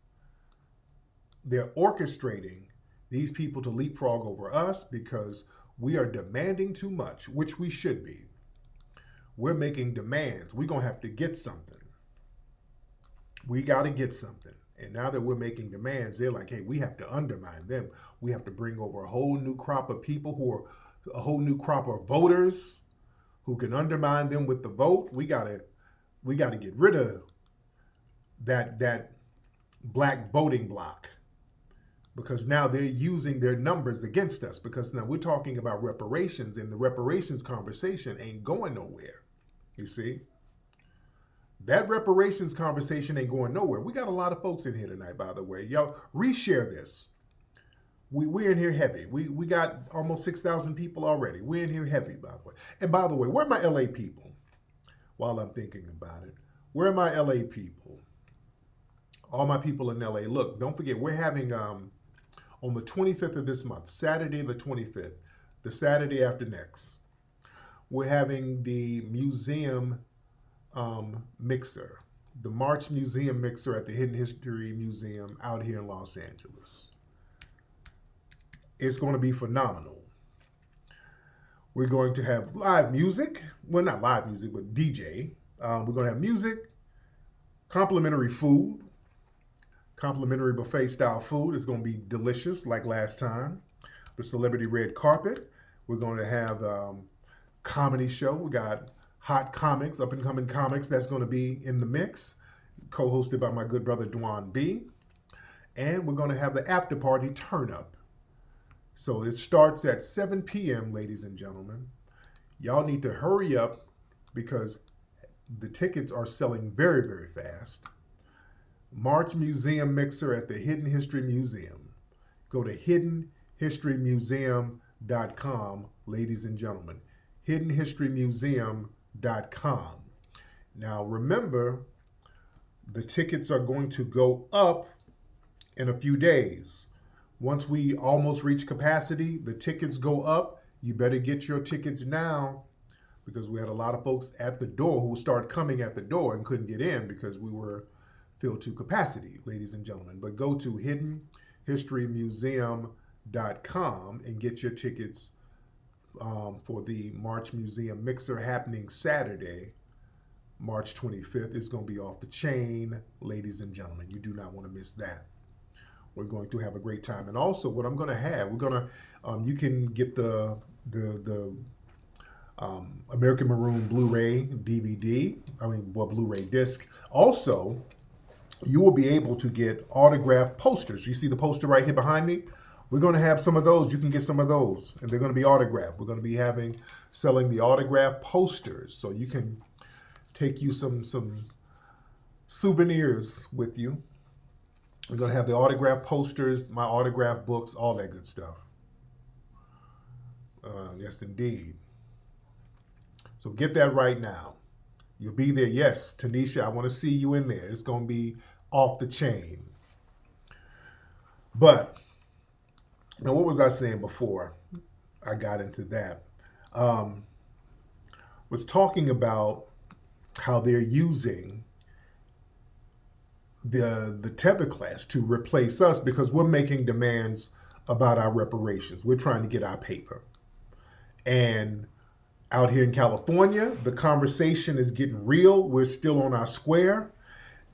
They're orchestrating these people to leapfrog over us because we are demanding too much, which we should be. We're making demands. We're going to have to get something. We got to get something. And now that we're making demands, they're like, hey, we have to undermine them. We have to bring over a whole new crop of people a whole new crop of voters who can undermine them with the vote. We got to get rid of that black voting bloc, because now they're using their numbers against us, because now we're talking about reparations, and the reparations conversation ain't going nowhere. You see? That reparations conversation ain't going nowhere. We got a lot of folks in here tonight, by the way. Y'all, reshare this. We're in here heavy. We got almost 6,000 people already. We're in here heavy, by the way. And by the way, where are my LA people? While I'm thinking about it, where are my LA people? All my people in LA. Look, don't forget, we're having on the 25th of this month, Saturday the 25th, the Saturday after next, we're having the museum mixer, the March Museum mixer at the Hidden History Museum out here in Los Angeles. It's going to be phenomenal. We're going to have live music. Well, not live music, but DJ. We're going to have music, complimentary food, complimentary buffet style food. It's going to be delicious like last time. The celebrity red carpet. We're going to have comedy show. We got hot comics, up and coming comics that's going to be in the mix, co-hosted by my good brother Dwan B. And we're going to have the after party turn up. So it starts at 7 p.m., ladies and gentlemen. Y'all need to hurry up because the tickets are selling very, very fast. March Museum Mixer at the Hidden History Museum. Go to hiddenhistorymuseum.com, ladies and gentlemen. hiddenhistorymuseum.com. Now remember, the tickets are going to go up in a few days. Once we almost reach capacity, the tickets go up. You better get your tickets now, because we had a lot of folks at the door who started coming at the door and couldn't get in because we were filled to capacity, ladies and gentlemen. But go to hiddenhistorymuseum.com and get your tickets for the March Museum Mixer happening Saturday, March 25th. It's going to be off the chain, ladies and gentlemen. You do not want to miss that. We're going to have a great time. And also what I'm going to have, you can get the American Maroon Blu-ray DVD, Blu-ray disc. Also, you will be able to get autographed posters. You see the poster right here behind me? We're going to have some of those. You can get some of those, and they're going to be autographed. We're going to be selling the autographed posters, so you can take you some souvenirs with you. We're going to have the autograph posters, my autograph books, all that good stuff. Yes, indeed. So get that right now. You'll be there. Yes, Tanisha, I want to see you in there. It's going to be off the chain. But, now what was I saying before I got into that? Was talking about how they're using the tether class to replace us because we're making demands about our reparations. We're trying to get our paper. And out here in California, the conversation is getting real. We're still on our square.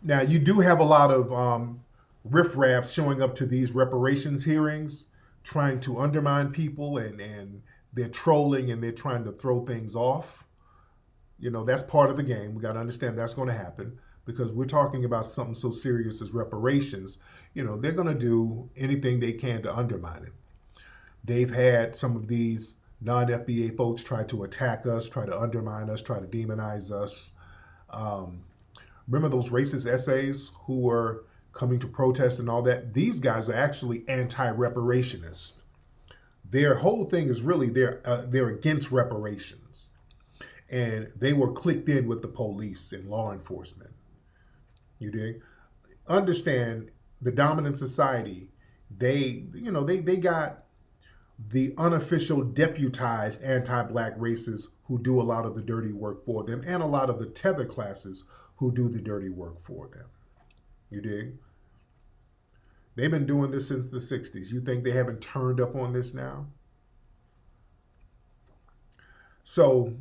Now, you do have a lot of riffraffs showing up to these reparations hearings, trying to undermine people, and they're trolling and they're trying to throw things off. You know, that's part of the game. We got to understand that's going to happen because we're talking about something so serious as reparations. You know, they're going to do anything they can to undermine it. They've had some of these non-FBA folks try to attack us, try to undermine us, try to demonize us. Remember those racist essays who were coming to protest and all that? These guys are actually anti-reparationists. Their whole thing is really they're against reparations. And they were clicked in with the police and law enforcement. You dig? Understand the dominant society, they got the unofficial deputized anti-black races who do a lot of the dirty work for them and a lot of the tether classes who do the dirty work for them. You dig? They've been doing this since the 60s. You think they haven't turned up on this now? So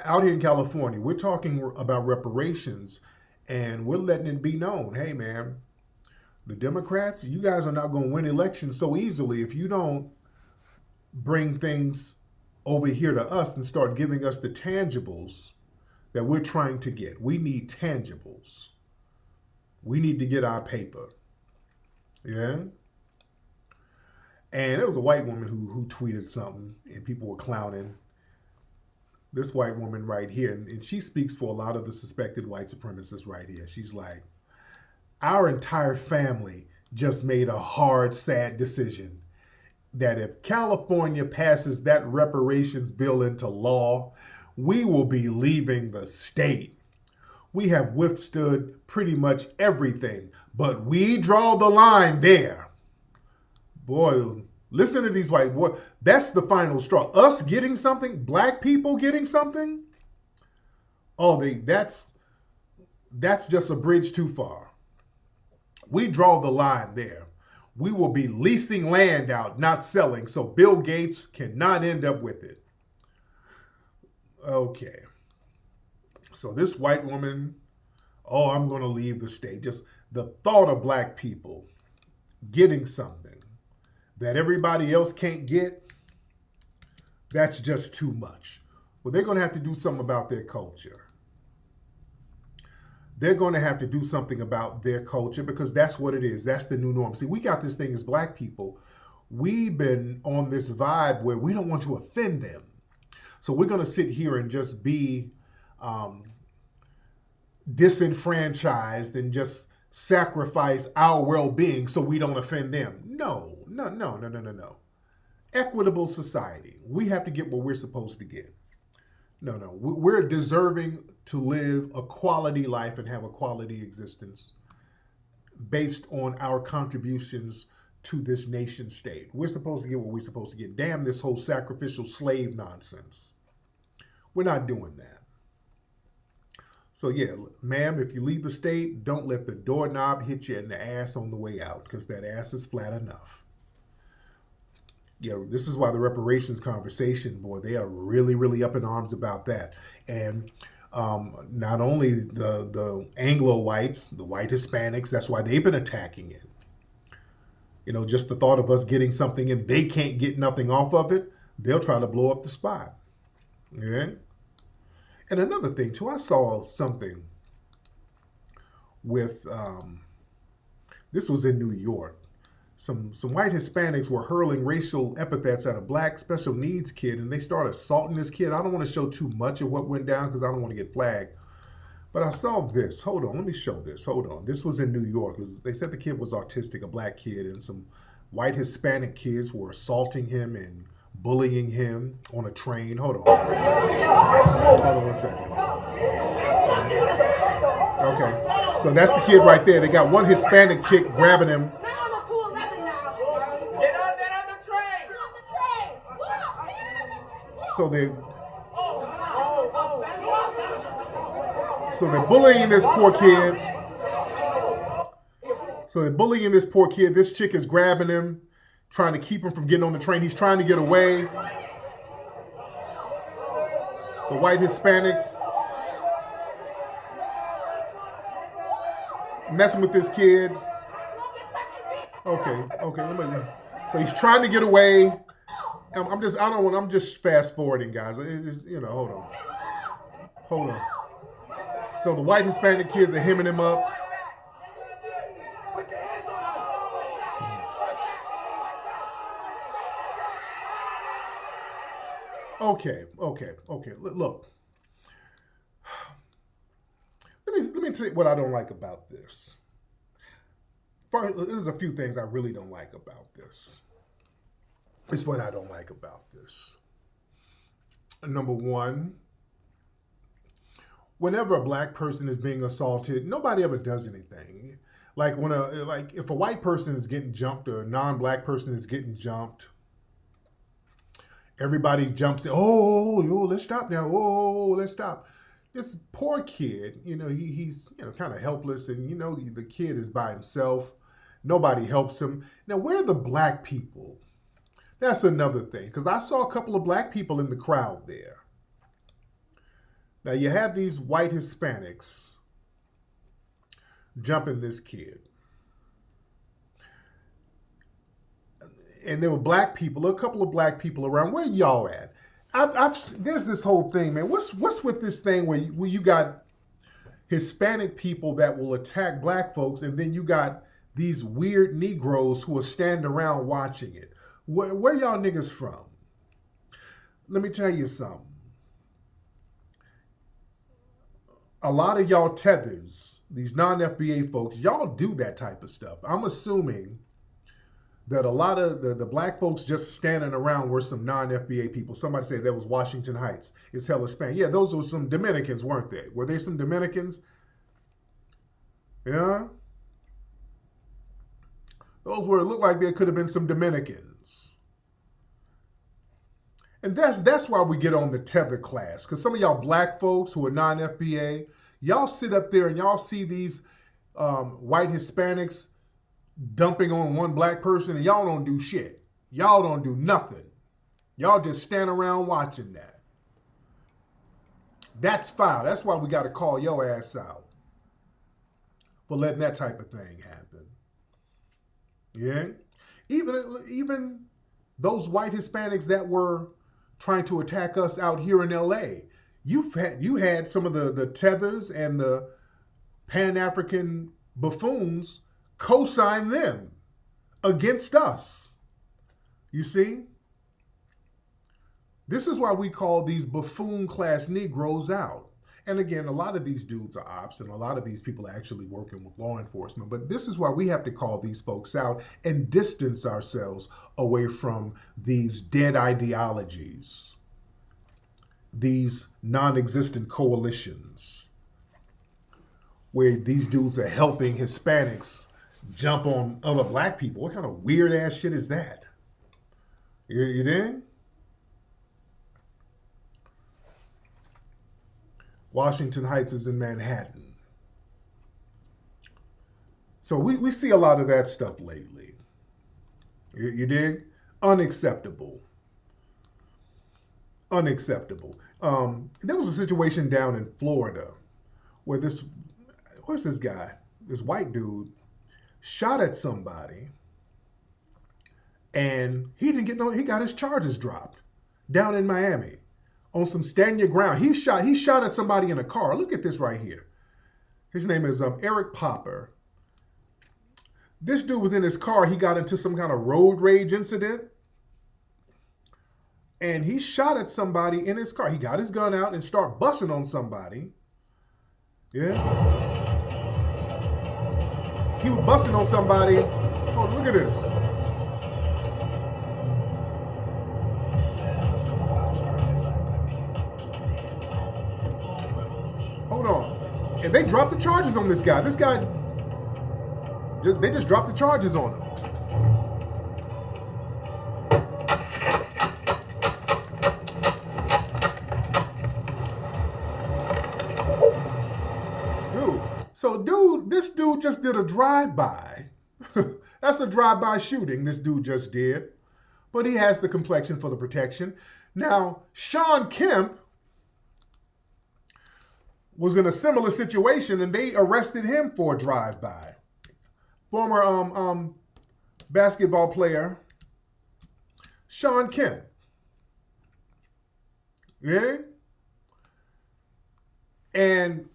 out here in California, we're talking about reparations and we're letting it be known, hey man, the Democrats, you guys are not going to win elections so easily if you don't bring things over here to us and start giving us the tangibles that we're trying to get. We need tangibles. We need to get our paper. Yeah? And there was a white woman who tweeted something and people were clowning. This white woman right here, and she speaks for a lot of the suspected white supremacists right here. She's like, our entire family just made a hard, sad decision that if California passes that reparations bill into law, we will be leaving the state. We have withstood pretty much everything, but we draw the line there. Boy, listen to these white boys. That's the final straw. Us getting something, black people getting something. Oh, that's just a bridge too far. We draw the line there. We will be leasing land out, not selling, so Bill Gates cannot end up with it. Okay. So this white woman, oh, I'm going to leave the state. Just the thought of black people getting something that everybody else can't get, that's just too much. Well, they're going to have to do something about their culture. They're going to have to do something about their culture because that's what it is. That's the new norm. See, we got this thing as black people. We've been on this vibe where we don't want to offend them. So we're going to sit here and just be disenfranchised and just sacrifice our well-being so we don't offend them. No. Equitable society. We have to get what we're supposed to get. No. We're deserving to live a quality life and have a quality existence based on our contributions to this nation state. We're supposed to get what we're supposed to get. Damn this whole sacrificial slave nonsense. We're not doing that. So yeah, ma'am, if you leave the state, don't let the doorknob hit you in the ass on the way out because that ass is flat enough. Yeah, this is why the reparations conversation, boy, they are really, really up in arms about that. And not only the Anglo whites, the white Hispanics, that's why they've been attacking it. You know, just the thought of us getting something and they can't get nothing off of it, they'll try to blow up the spot. Yeah. And another thing too, I saw something with, this was in New York. Some white Hispanics were hurling racial epithets at a black special needs kid, and they started assaulting this kid. I don't want to show too much of what went down because I don't want to get flagged. But I saw this. Hold on, let me show this. Hold on. This was in New York. They said the kid was autistic, a black kid, and some white Hispanic kids were assaulting him and bullying him on a train. Hold on. Hold on 1 second. Okay. So that's the kid right there. They got one Hispanic chick grabbing him. So they're bullying this poor kid. This chick is grabbing him, trying to keep him from getting on the train. He's trying to get away. The white Hispanics messing with this kid. Okay. So he's trying to get away. I'm just fast forwarding, guys. Hold on. So the white Hispanic kids are hemming him up. Okay. Look. Let me tell you what I don't like about this. First, there's a few things I really don't like about this. It's what I don't like about this. Number one, whenever a black person is being assaulted, nobody ever does anything. Like if a white person is getting jumped or a non-black person is getting jumped, everybody jumps in. Oh, let's stop now. Oh, let's stop. This poor kid, he's kind of helpless, and the kid is by himself. Nobody helps him. Now, where are the black people? That's another thing, because I saw a couple of black people in the crowd there. Now, you had these white Hispanics jumping this kid. And there were black people, a couple of black people around. Where y'all at? There's this whole thing, man. What's with this thing where you got Hispanic people that will attack black folks, and then you got these weird Negroes who are standing around watching it? Where y'all niggas from? Let me tell you something. A lot of y'all tethers, these non-FBA folks, y'all do that type of stuff. I'm assuming that a lot of the black folks just standing around were some non-FBA people. Somebody said that was Washington Heights. It's hella Hispanic. Yeah, those were some Dominicans, weren't they? Were there some Dominicans? Yeah. Those were, it looked like there could have been some Dominicans. And that's why we get on the tether class. Because some of y'all black folks who are non-FBA, y'all sit up there and y'all see these white Hispanics dumping on one black person, and y'all don't do shit. Y'all don't do nothing. Y'all just stand around watching that. That's foul. That's why we got to call your ass out for letting that type of thing happen. Yeah? Even those white Hispanics that were trying to attack us out here in LA, you had some of the tethers and the Pan-African buffoons co-sign them against us. You see? This is why we call these buffoon class Negroes out. And again, a lot of these dudes are ops, and a lot of these people are actually working with law enforcement. But this is why we have to call these folks out and distance ourselves away from these dead ideologies, these non-existent coalitions, where these dudes are helping Hispanics jump on other black people. What kind of weird ass shit is that? You dig? Washington Heights is in Manhattan. So we see a lot of that stuff lately. You dig? Unacceptable. Unacceptable. There was a situation down in Florida where where's this guy? This white dude shot at somebody, and he got his charges dropped down in Miami on some stand your ground. He shot at somebody in a car. Look at this right here. His name is Eric Popper. This dude was in his car. He got into some kind of road rage incident, and he shot at somebody in his car. He got his gun out and started busting on somebody. Yeah. He was busting on somebody. Oh, look at this. Hold on. And they dropped the charges on this guy. This guy, they just dropped the charges on him. This dude just did a drive-by. That's a drive-by shooting this dude just did. But he has the complexion for the protection. Now, Sean Kemp was in a similar situation, and they arrested him for a drive-by. Former basketball player, Sean Kemp. Yeah? And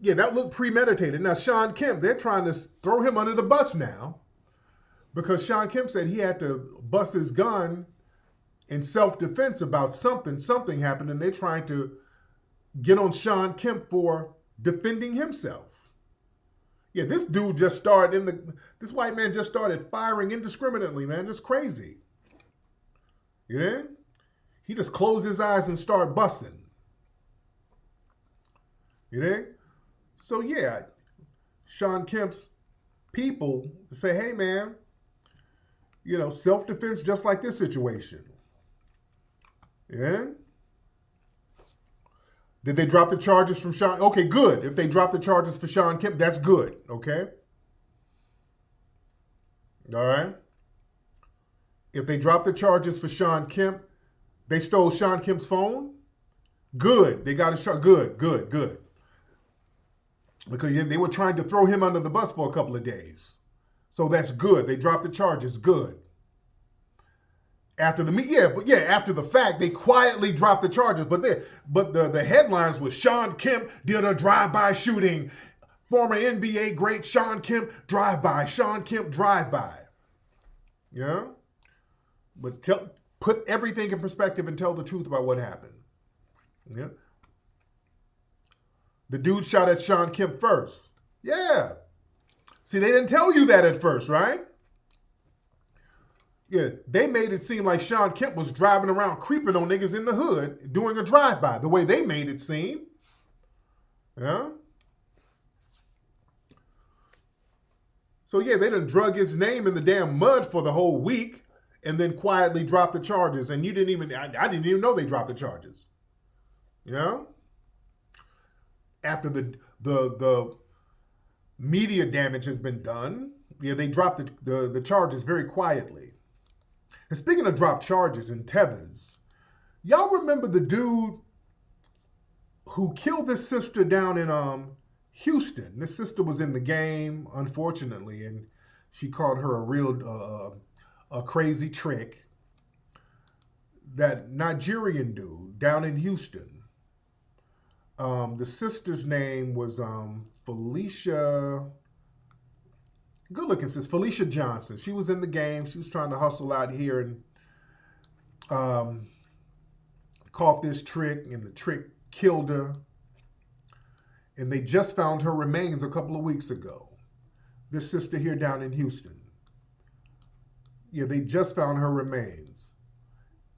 yeah, that looked premeditated. Now, Sean Kemp, they're trying to throw him under the bus now because Sean Kemp said he had to bust his gun in self-defense about something. Something happened, and they're trying to get on Sean Kemp for defending himself. Yeah, this dude just started this white man just started firing indiscriminately, man. Just crazy. You know? He just closed his eyes and started busting. You know? So yeah, Sean Kemp's people say, hey man, you know, self-defense just like this situation. Yeah? Did they drop the charges from Sean? Okay, good. If they drop the charges for Sean Kemp, that's good, okay? All right? If they drop the charges for Sean Kemp, they stole Sean Kemp's phone? Good. They got his charge. Good. Because they were trying to throw him under the bus for a couple of days. So that's good. They dropped the charges. Good. After the fact, they quietly dropped the charges. But the headlines was Sean Kemp did a drive-by shooting. Former NBA great Sean Kemp drive-by. Sean Kemp drive-by. Yeah? But put everything in perspective and tell the truth about what happened. Yeah? The dude shot at Sean Kemp first. Yeah. See, they didn't tell you that at first, right? Yeah, they made it seem like Sean Kemp was driving around creeping on niggas in the hood doing a drive-by, the way they made it seem. Yeah? So yeah, they done drug his name in the damn mud for the whole week and then quietly dropped the charges. And I didn't even know they dropped the charges. Yeah? After the media damage has been done, yeah, they dropped the charges very quietly. And speaking of dropped charges and tethers, y'all remember the dude who killed this sister down in Houston? This sister was in the game, unfortunately, and she caught her a crazy trick. That Nigerian dude down in Houston. The sister's name was Felicia, good-looking sister, Felicia Johnson. She was in the game. She was trying to hustle out here and caught this trick, and the trick killed her. And they just found her remains a couple of weeks ago. This sister here down in Houston. Yeah, they just found her remains.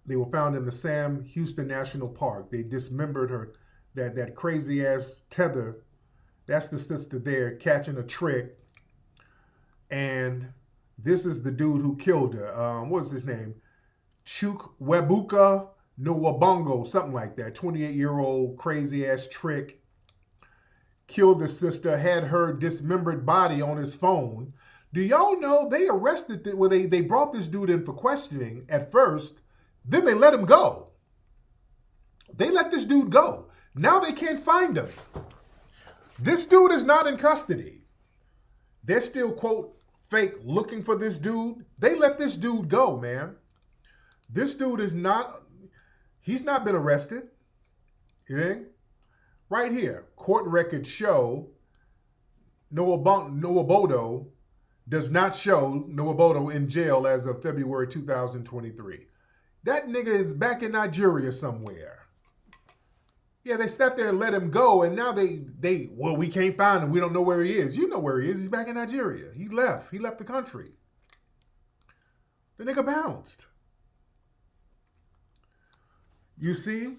They were found in the Sam Houston National Park. They dismembered her. That crazy ass tether, that's the sister there catching a trick. And this is the dude who killed her. What's his name? Chukwuebuka Nwabongo, something like that. 28-year-old crazy ass trick. Killed the sister, had her dismembered body on his phone. Do y'all know they arrested, they brought this dude in for questioning at first, then they let him go. They let this dude go. Now they can't find him. This dude is not in custody. They're still, quote, fake looking for this dude. They let this dude go, man. This dude he's not been arrested. You know? Right here, court records show Nwabongo does not show Nwabongo in jail as of February 2023. That nigga is back in Nigeria somewhere. Yeah, they sat there and let him go, and now well, we can't find him. We don't know where he is. You know where he is. He's back in Nigeria. He left. He left the country. The nigga bounced. You see?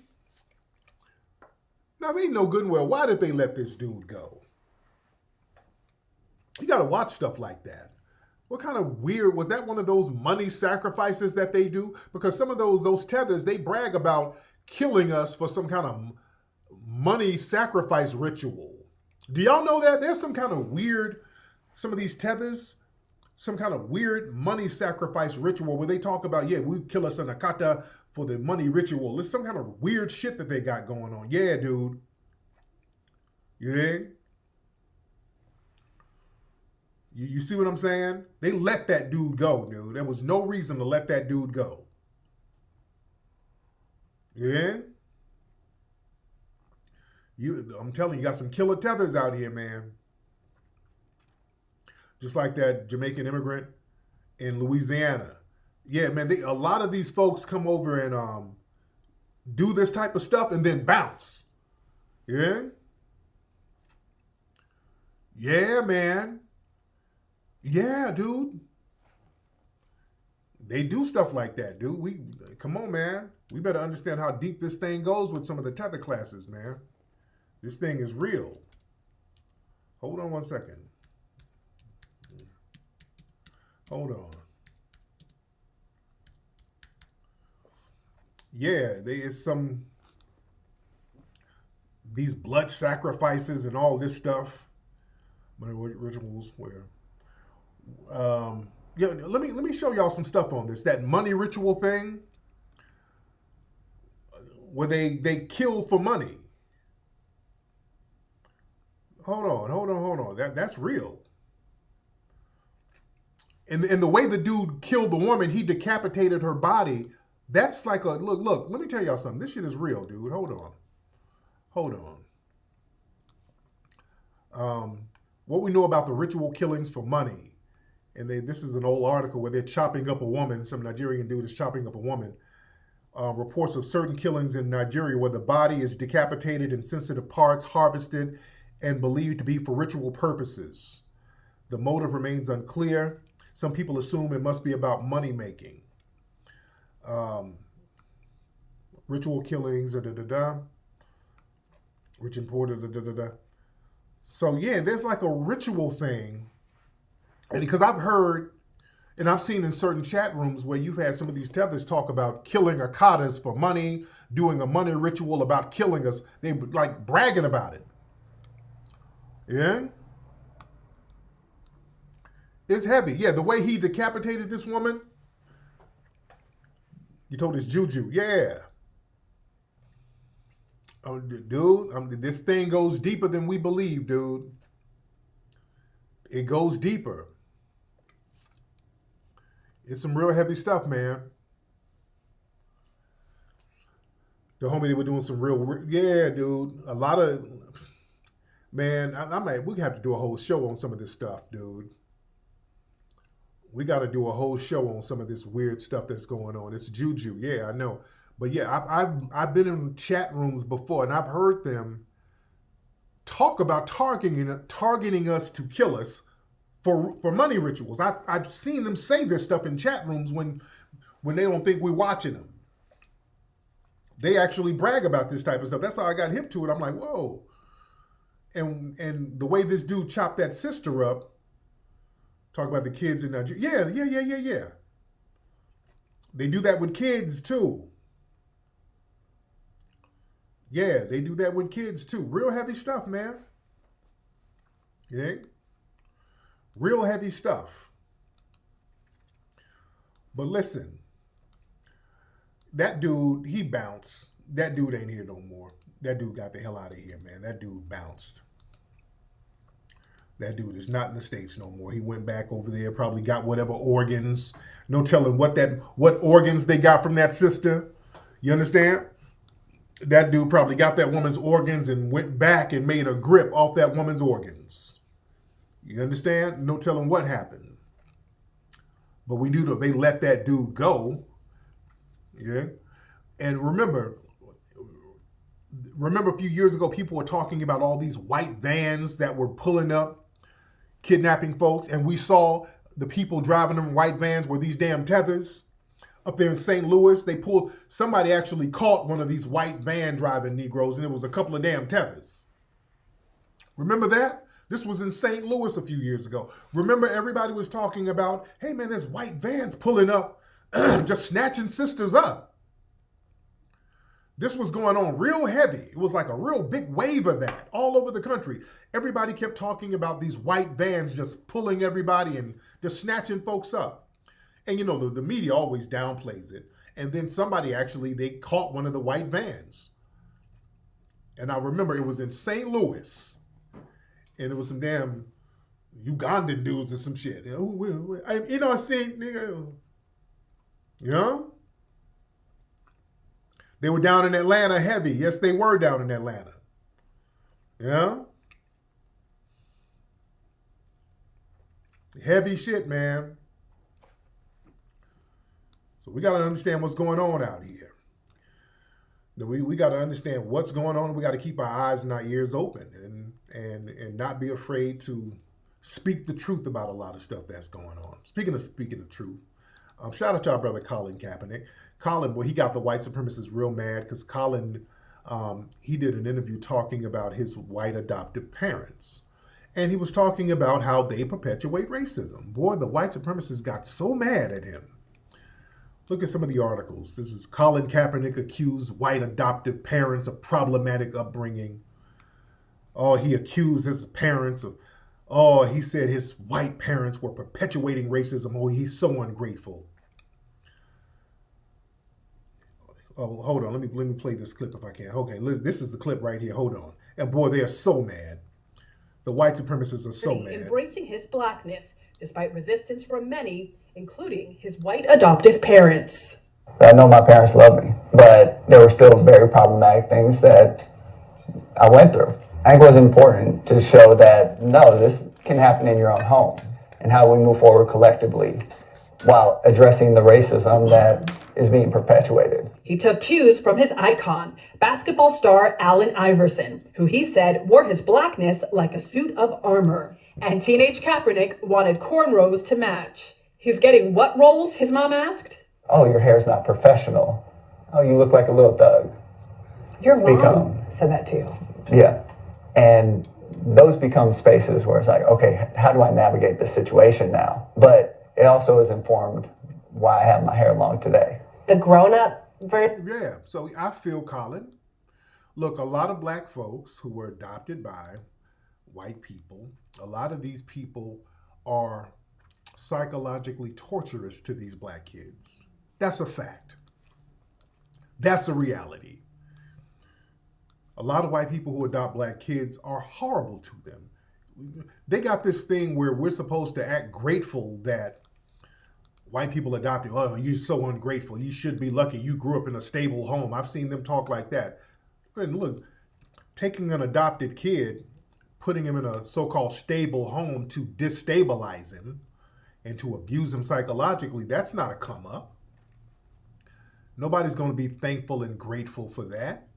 Now, they know good and well, why did they let this dude go? You got to watch stuff like that. What kind of weird, was that one of those money sacrifices that they do? Because some of those tethers, they brag about killing us for some kind of money sacrifice ritual. Do y'all know that? There's some kind of weird, some of these tethers, some kind of weird money sacrifice ritual where they talk about, yeah, we kill us an akata for the money ritual. It's some kind of weird shit that they got going on. Yeah, dude. You dig? You see what I'm saying? They let that dude go, dude. There was no reason to let that dude go. Yeah? I'm telling you, got some killer tethers out here, man. Just like that Jamaican immigrant in Louisiana. Yeah, man, a lot of these folks come over and do this type of stuff and then bounce. Yeah? Yeah, man. Yeah, dude. They do stuff like that, dude. Come on, man. We better understand how deep this thing goes with some of the tether classes, man. This thing is real. Hold on one second. Hold on. Yeah, these blood sacrifices and all this stuff. Rituals where yeah, let me show y'all some stuff on this. That money ritual thing where they kill for money. Hold on. That's real. And the way the dude killed the woman, he decapitated her body. That's like a look, let me tell y'all something. This shit is real, dude. Hold on. What we know about the ritual killings for money. And this is an old article where they're chopping up a woman. Some Nigerian dude is chopping up a woman. Reports of certain killings in Nigeria where the body is decapitated and sensitive parts harvested and believed to be for ritual purposes. The motive remains unclear. Some people assume it must be about money making. Ritual killings, rich imported, So yeah, there's like a ritual thing. And because I've heard, and I've seen in certain chat rooms where you've had some of these tethers talk about killing akatas for money, doing a money ritual about killing us. They like bragging about it. Yeah? It's heavy. Yeah, the way he decapitated this woman, you told us juju. Yeah. Dude, this thing goes deeper than we believe, dude. It goes deeper. It's some real heavy stuff, man. The homie, they were doing some real, yeah, dude. A lot of, man, we have to do a whole show on some of this stuff, dude. We got to do a whole show on some of this weird stuff that's going on. It's juju, yeah, I know. But yeah, I've been in chat rooms before, and I've heard them talk about targeting us to kill us for money rituals. I've seen them say this stuff in chat rooms when they don't think we're watching them. They actually brag about this type of stuff. That's how I got hip to it. I'm like, whoa. And the way this dude chopped that sister up, talk about the kids in Nigeria. Yeah. They do that with kids too. Yeah, they do that with kids too. Real heavy stuff, man. Yeah. Real heavy stuff. But listen, that dude, he bounced. That dude ain't here no more. That dude got the hell out of here, man. That dude bounced. That dude is not in the States no more. He went back over there, probably got whatever organs. No telling what organs they got from that sister. You understand? That dude probably got that woman's organs and went back and made a grip off that woman's organs. You understand? No telling what happened. But we do know they let that dude go. Yeah. And remember, remember a few years ago, people were talking about all these white vans that were pulling up, kidnapping folks, and we saw the people driving them white vans were these damn tethers. Up there in St. Louis, somebody actually caught one of these white van driving Negroes, and it was a couple of damn tethers. Remember that? This was in St. Louis a few years ago. Remember, everybody was talking about, hey man, there's white vans pulling up, just snatching sisters up. This was going on real heavy. It was like a real big wave of that all over the country. Everybody kept talking about these white vans just pulling everybody and just snatching folks up. And you know, the media always downplays it. And then they caught one of the white vans. And I remember it was in St. Louis. And it was some damn Ugandan dudes or some shit. You know, you know? They were down in Atlanta heavy. Yes, they were down in Atlanta. Yeah? Heavy shit, man. So we got to understand what's going on out here. We got to understand what's going on. We got to keep our eyes and our ears open and not be afraid to speak the truth about a lot of stuff that's going on. Speaking the truth, shout out to our brother Colin Kaepernick. Colin, well, he got the white supremacists real mad because Colin, he did an interview talking about his white adoptive parents. And he was talking about how they perpetuate racism. Boy, the white supremacists got so mad at him. Look at some of the articles. This is Colin Kaepernick accused white adoptive parents of problematic upbringing. Oh, he accused his parents of, he said his white parents were perpetuating racism. Oh, he's so ungrateful. Oh, hold on. Let me play this clip if I can. Okay, this is the clip right here. Hold on. And boy, they are so mad. The white supremacists are so mad. Embracing his blackness, despite resistance from many, including his white adoptive parents. I know my parents loved me, but there were still very problematic things that I went through. I think it was important to show that, no, this can happen in your own home, and how we move forward collectively while addressing the racism that is being perpetuated. He took cues from his icon, basketball star Allen Iverson, who he said wore his blackness like a suit of armor. And teenage Kaepernick wanted cornrows to match. He's getting what roles, his mom asked? Oh, your hair's not professional. Oh, you look like a little thug. Your mom said that too. Yeah. And those become spaces where it's like, okay, how do I navigate this situation now? But it also is informed why I have my hair long today. The grown-up version. Yeah, so I feel, Colin, look, a lot of black folks who were adopted by white people, a lot of these people are psychologically torturous to these black kids. That's a fact. That's a reality. A lot of white people who adopt black kids are horrible to them. They got this thing where we're supposed to act grateful that white people adopted. Oh, you're so ungrateful. You should be lucky you grew up in a stable home. I've seen them talk like that. And look, taking an adopted kid, putting him in a so-called stable home to destabilize him and to abuse him psychologically, that's not a come up. Nobody's going to be thankful and grateful for that.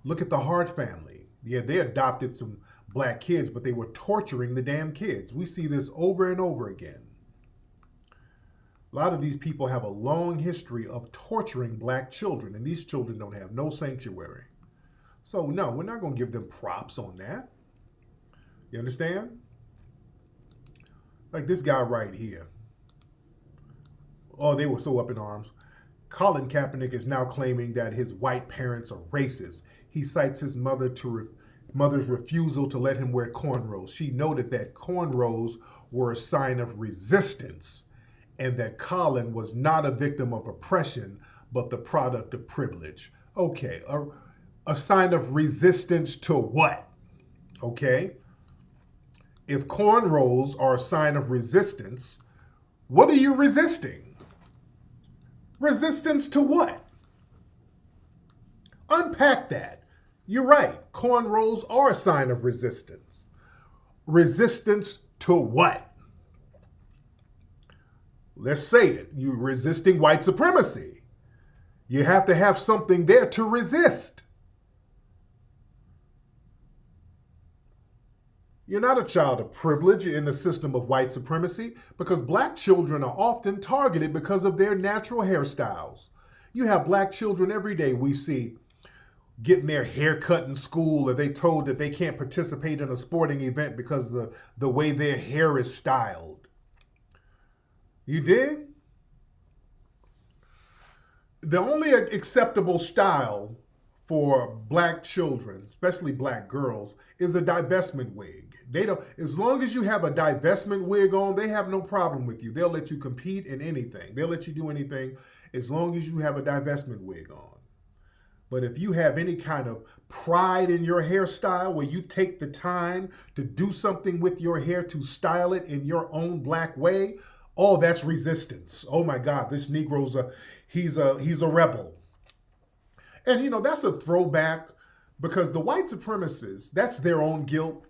Look at the Hart family. Yeah, they adopted some black kids, but they were torturing the damn kids. We see this over and over again. A lot of these people have a long history of torturing black children, and these children don't have no sanctuary. So no, we're not going to give them props on that. You understand? Like this guy right here. Oh, they were so up in arms. Colin Kaepernick is now claiming that his white parents are racist. He cites his mother's refusal to let him wear cornrows. She noted that cornrows were a sign of resistance and that Colin was not a victim of oppression, but the product of privilege. Okay, a sign of resistance to what? Okay? If cornrows are a sign of resistance, what are you resisting? Resistance to what? Unpack that. You're right. Cornrows are a sign of resistance. Resistance to what? Let's say it. You're resisting white supremacy. You have to have something there to resist. You're not a child of privilege in the system of white supremacy because black children are often targeted because of their natural hairstyles. You have black children every day we see getting their hair cut in school, or they told that they can't participate in a sporting event because of the way their hair is styled. You dig? The only acceptable style for black children, especially black girls, is a divestment wig. They don't, as long as you have a divestment wig on, they have no problem with you. They'll let you compete in anything. They'll let you do anything as long as you have a divestment wig on. But if you have any kind of pride in your hairstyle where you take the time to do something with your hair to style it in your own black way, oh, that's resistance. Oh my God, this Negro's he's a rebel. And you know, that's a throwback because the white supremacists, that's their own guilt.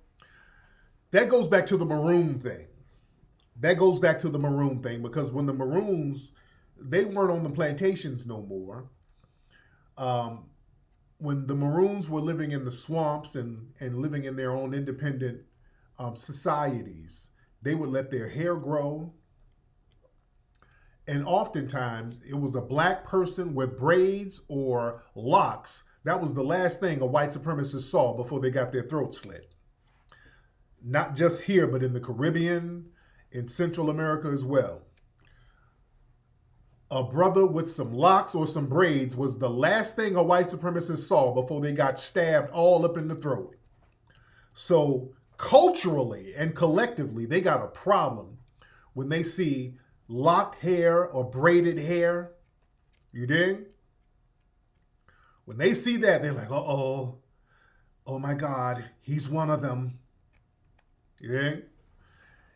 That goes back to the Maroon thing. Because when the Maroons, they weren't on the plantations no more. When the Maroons were living in the swamps and living in their own independent societies, they would let their hair grow. And oftentimes, it was a black person with braids or locks. That was the last thing a white supremacist saw before they got their throat slit. Not just here, but in the Caribbean, in Central America as well. A brother with some locks or some braids was the last thing a white supremacist saw before they got stabbed all up in the throat. So culturally and collectively, they got a problem when they see locked hair or braided hair. You dig? When they see that, they're like, uh-oh, oh my God, he's one of them. Yeah.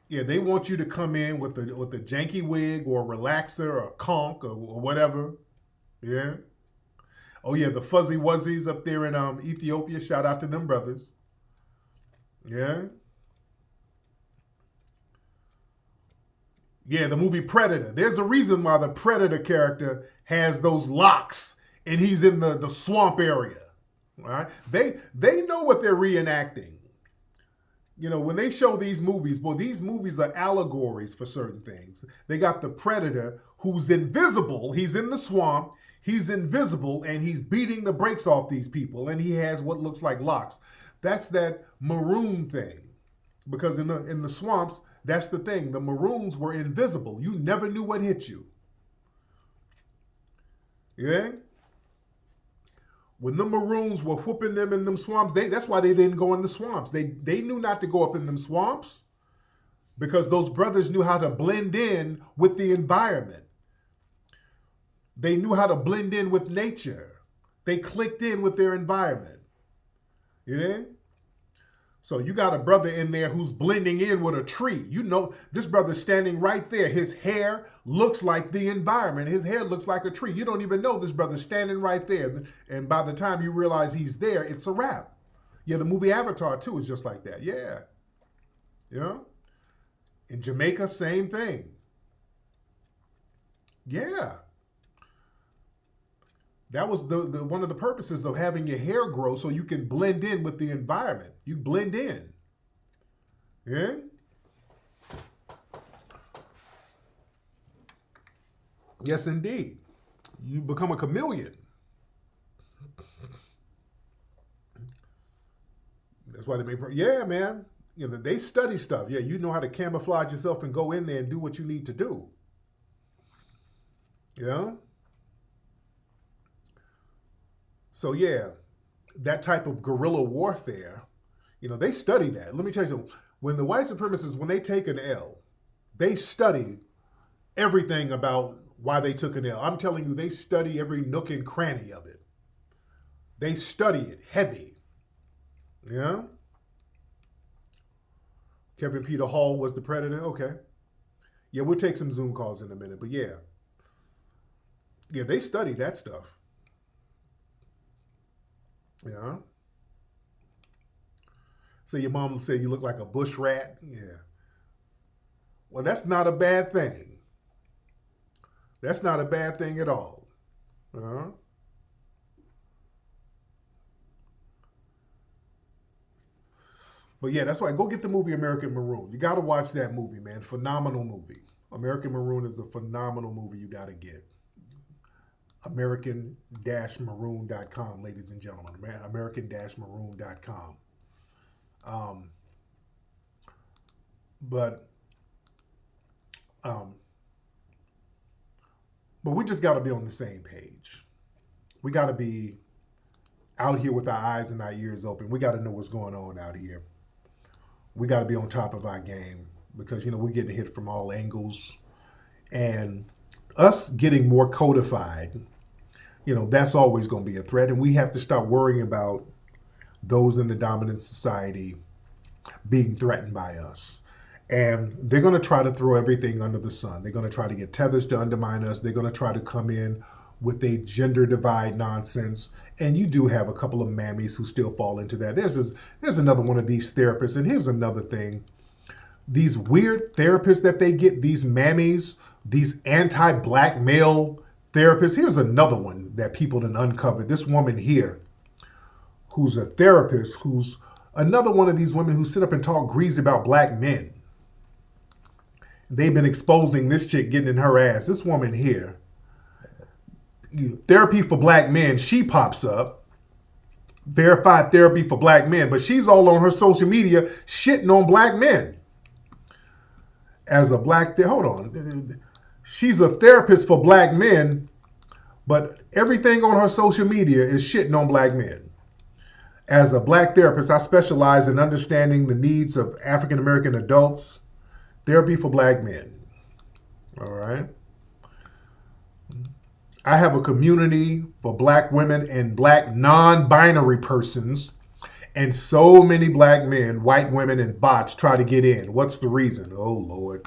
Yeah, they want you to come in with the janky wig or relaxer or conch or whatever. Yeah. Oh yeah, the fuzzy wuzzies up there in Ethiopia. Shout out to them brothers. Yeah. Yeah, the movie Predator. There's a reason why the Predator character has those locks and he's in the swamp area. Right? They know what they're reenacting. You know, when they show these movies, well, these movies are allegories for certain things. They got the Predator who's invisible. He's in the swamp. He's invisible and he's beating the brakes off these people. And he has what looks like locks. That's that Maroon thing. Because in the swamps, that's the thing. The Maroons were invisible. You never knew what hit you. Yeah? When the Maroons were whooping them in them swamps, that's why they didn't go in the swamps. They knew not to go up in them swamps because those brothers knew how to blend in with the environment. They knew how to blend in with nature. They clicked in with their environment. You know? So you got a brother in there who's blending in with a tree. You know, this brother's standing right there. His hair looks like the environment. His hair looks like a tree. You don't even know this brother's standing right there. And by the time you realize he's there, it's a wrap. Yeah, the movie Avatar, too, is just like that. Yeah. Yeah. In Jamaica, same thing. Yeah. That was the one of the purposes of having your hair grow so you can blend in with the environment. You blend in. Yeah? Yes, indeed. You become a chameleon. That's why they make... Yeah, man. You know, they study stuff. Yeah, you know how to camouflage yourself and go in there and do what you need to do. Yeah? So yeah, that type of guerrilla warfare, you know, they study that. Let me tell you something. When the white supremacists, when they take an L, they study everything about why they took an L. I'm telling you, they study every nook and cranny of it. They study it heavy. Yeah? Kevin Peter Hall was the Predator? Okay. Yeah, we'll take some Zoom calls in a minute, but yeah. Yeah, they study that stuff. Yeah. So your mom will say you look like a bush rat. Yeah. Well, that's not a bad thing. That's not a bad thing at all. Uh-huh. But yeah, that's why go get the movie American Maroon. You got to watch that movie, man. Phenomenal movie. American Maroon is a phenomenal movie you got to get. American-Maroon.com, ladies and gentlemen. American-Maroon.com. But we just got to be on the same page. We got to be out here with our eyes and our ears open. We got to know what's going on out here. We got to be on top of our game because, we're getting hit from all angles. And us getting more codified, that's always going to be a threat. And we have to start worrying about those in the dominant society being threatened by us. And they're going to try to throw everything under the sun. They're going to try to get tethers to undermine us. They're going to try to come in with a gender divide nonsense. And you do have a couple of mammies who still fall into that. There's another one of these therapists. And here's another thing. These weird therapists that they get, these mammies, these anti-black male therapists. Here's another one that people done uncovered. This woman here, who's a therapist, who's another one of these women who sit up and talk greasy about black men. They've been exposing this chick getting in her ass. This woman here, therapy for black men, she pops up. Verified therapy for black men, but she's all on her social media shitting on black men. As a black, hold on. She's a therapist for black men, but everything on her social media is shitting on black men. As a black therapist, I specialize in understanding the needs of African American adults. Therapy for black men. All right. I have a community for black women and black non-binary persons, and so many black men, white women, and bots try to get in. What's the reason? Oh, Lord.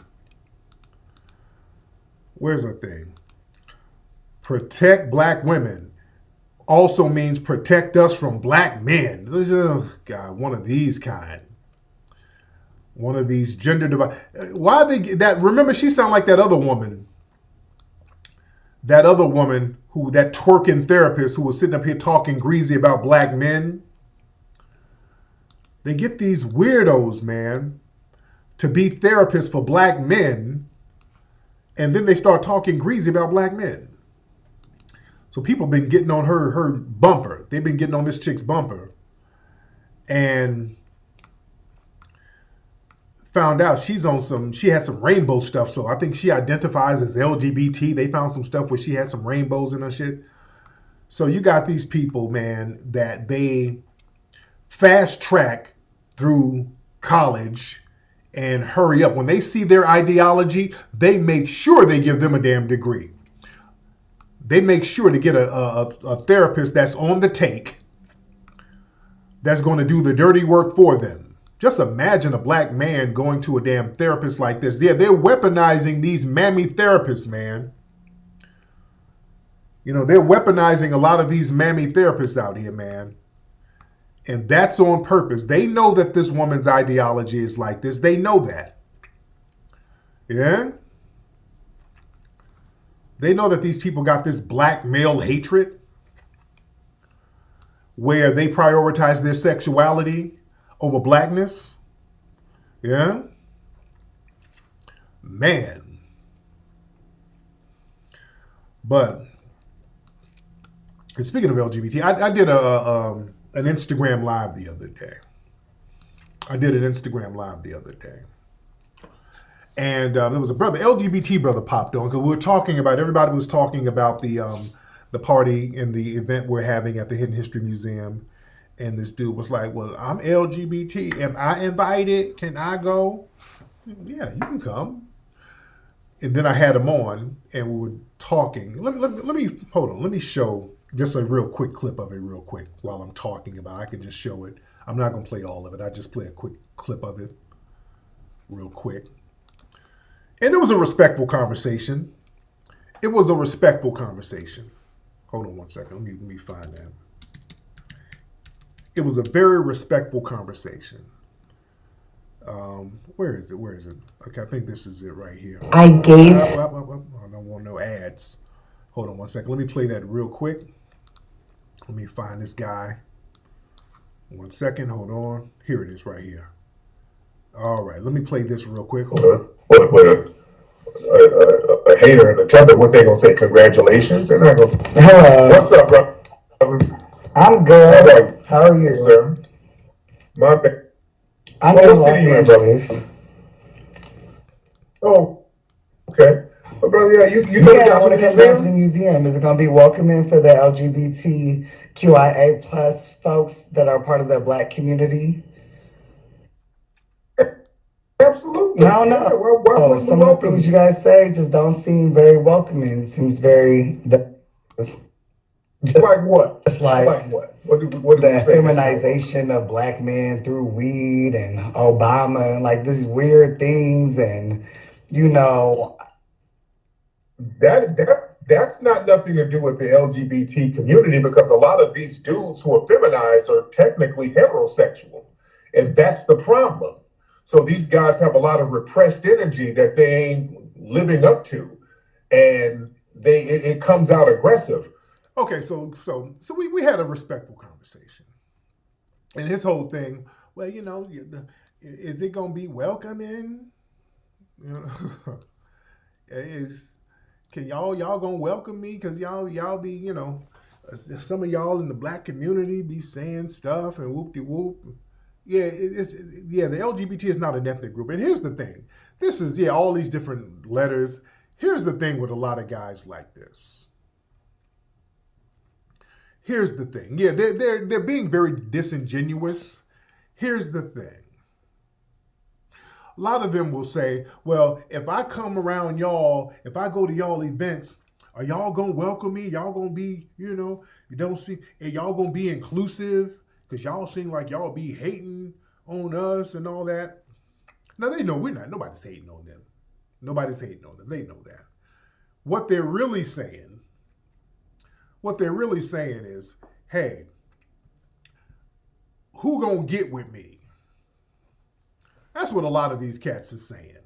Where's the thing? Protect black women also means protect us from black men. Oh, God, one of these kind. One of these gender divide. Why they that? Remember, she sounded like that other woman. That other woman that twerking therapist who was sitting up here talking greasy about black men. They get these weirdos, man, to be therapists for black men, and then they start talking greasy about black men. So people been getting on her bumper. They've been getting on this chick's bumper, and found out she had some rainbow stuff. So I think she identifies as LGBT. They found some stuff where she had some rainbows in her shit. So you got these people, man, that they fast track through college and hurry up. When they see their ideology, they make sure they give them a damn degree. They make sure to get a therapist that's on the take, that's going to do the dirty work for them. Just imagine a black man going to a damn therapist like this. They're weaponizing these mammy therapists, man. They're weaponizing a lot of these mammy therapists out here, man. And that's on purpose. They know that this woman's ideology is like this. They know that. Yeah? They know that these people got this black male hatred where they prioritize their sexuality over blackness. Yeah? Man. But, and speaking of LGBT, I did an Instagram live the other day. And there was a LGBT brother popped on, because everybody was talking about the party and the event we're having at the Hidden History Museum. And this dude was like, well, I'm LGBT. Am I invited? Can I go? Yeah, you can come. And then I had him on and we were talking. Let me hold on. Let me show just a real quick clip of it real quick while I'm talking about it. I can just show it. I'm not going to play all of it. I just play a quick clip of it real quick. And it was a respectful conversation. Hold on one second. Let me find that. It was a very respectful conversation. Where is it? Okay, I think this is it right here. I don't want no ads. Hold on one second. Let me play that real quick. Let me find this guy. 1 second. Hold on. Here it is right here. All right, let me play this real quick. What a hater and a tether, what they gonna say? Congratulations, and I go, Hello. what's up, bro? I'm good. How are you? Sir, my bad. I'm in Los Angeles. Oh, okay. But brother, yeah, you Yeah, I want to come down to the museum. Is it going to be welcoming for the LGBTQIA plus folks that are part of the Black community? Absolutely. I don't know. Yeah, why Some of the things you guys say just don't seem very welcoming. It seems very... Like what? It's like what? What do we the say? feminization of Black men through weed and Obama and like these weird things and, you know... That's not nothing to do with the LGBT community, because a lot of these dudes who are feminized are technically heterosexual, and that's the problem. So these guys have a lot of repressed energy that they ain't living up to, and it comes out aggressive. Okay, so we had a respectful conversation, and his whole thing, well, you know, is it gonna be welcoming? You know, can y'all gonna welcome me? Cause y'all be, you know, some of y'all in the Black community be saying stuff and whoop de whoop. Yeah, the LGBT is not an ethnic group. And here's the thing. This is, all these different letters. Here's the thing with a lot of guys like this. Here's the thing. Yeah, they're being very disingenuous. Here's the thing. A lot of them will say, well, if I come around y'all, if I go to y'all events, are y'all going to welcome me? Y'all going to be, you know, y'all going to be inclusive? Because y'all seem like y'all be hating on us and all that. Now, they know we're not. Nobody's hating on them. Nobody's hating on them. They know that. What they're really saying is, hey, who gonna get with me? That's what a lot of these cats are saying.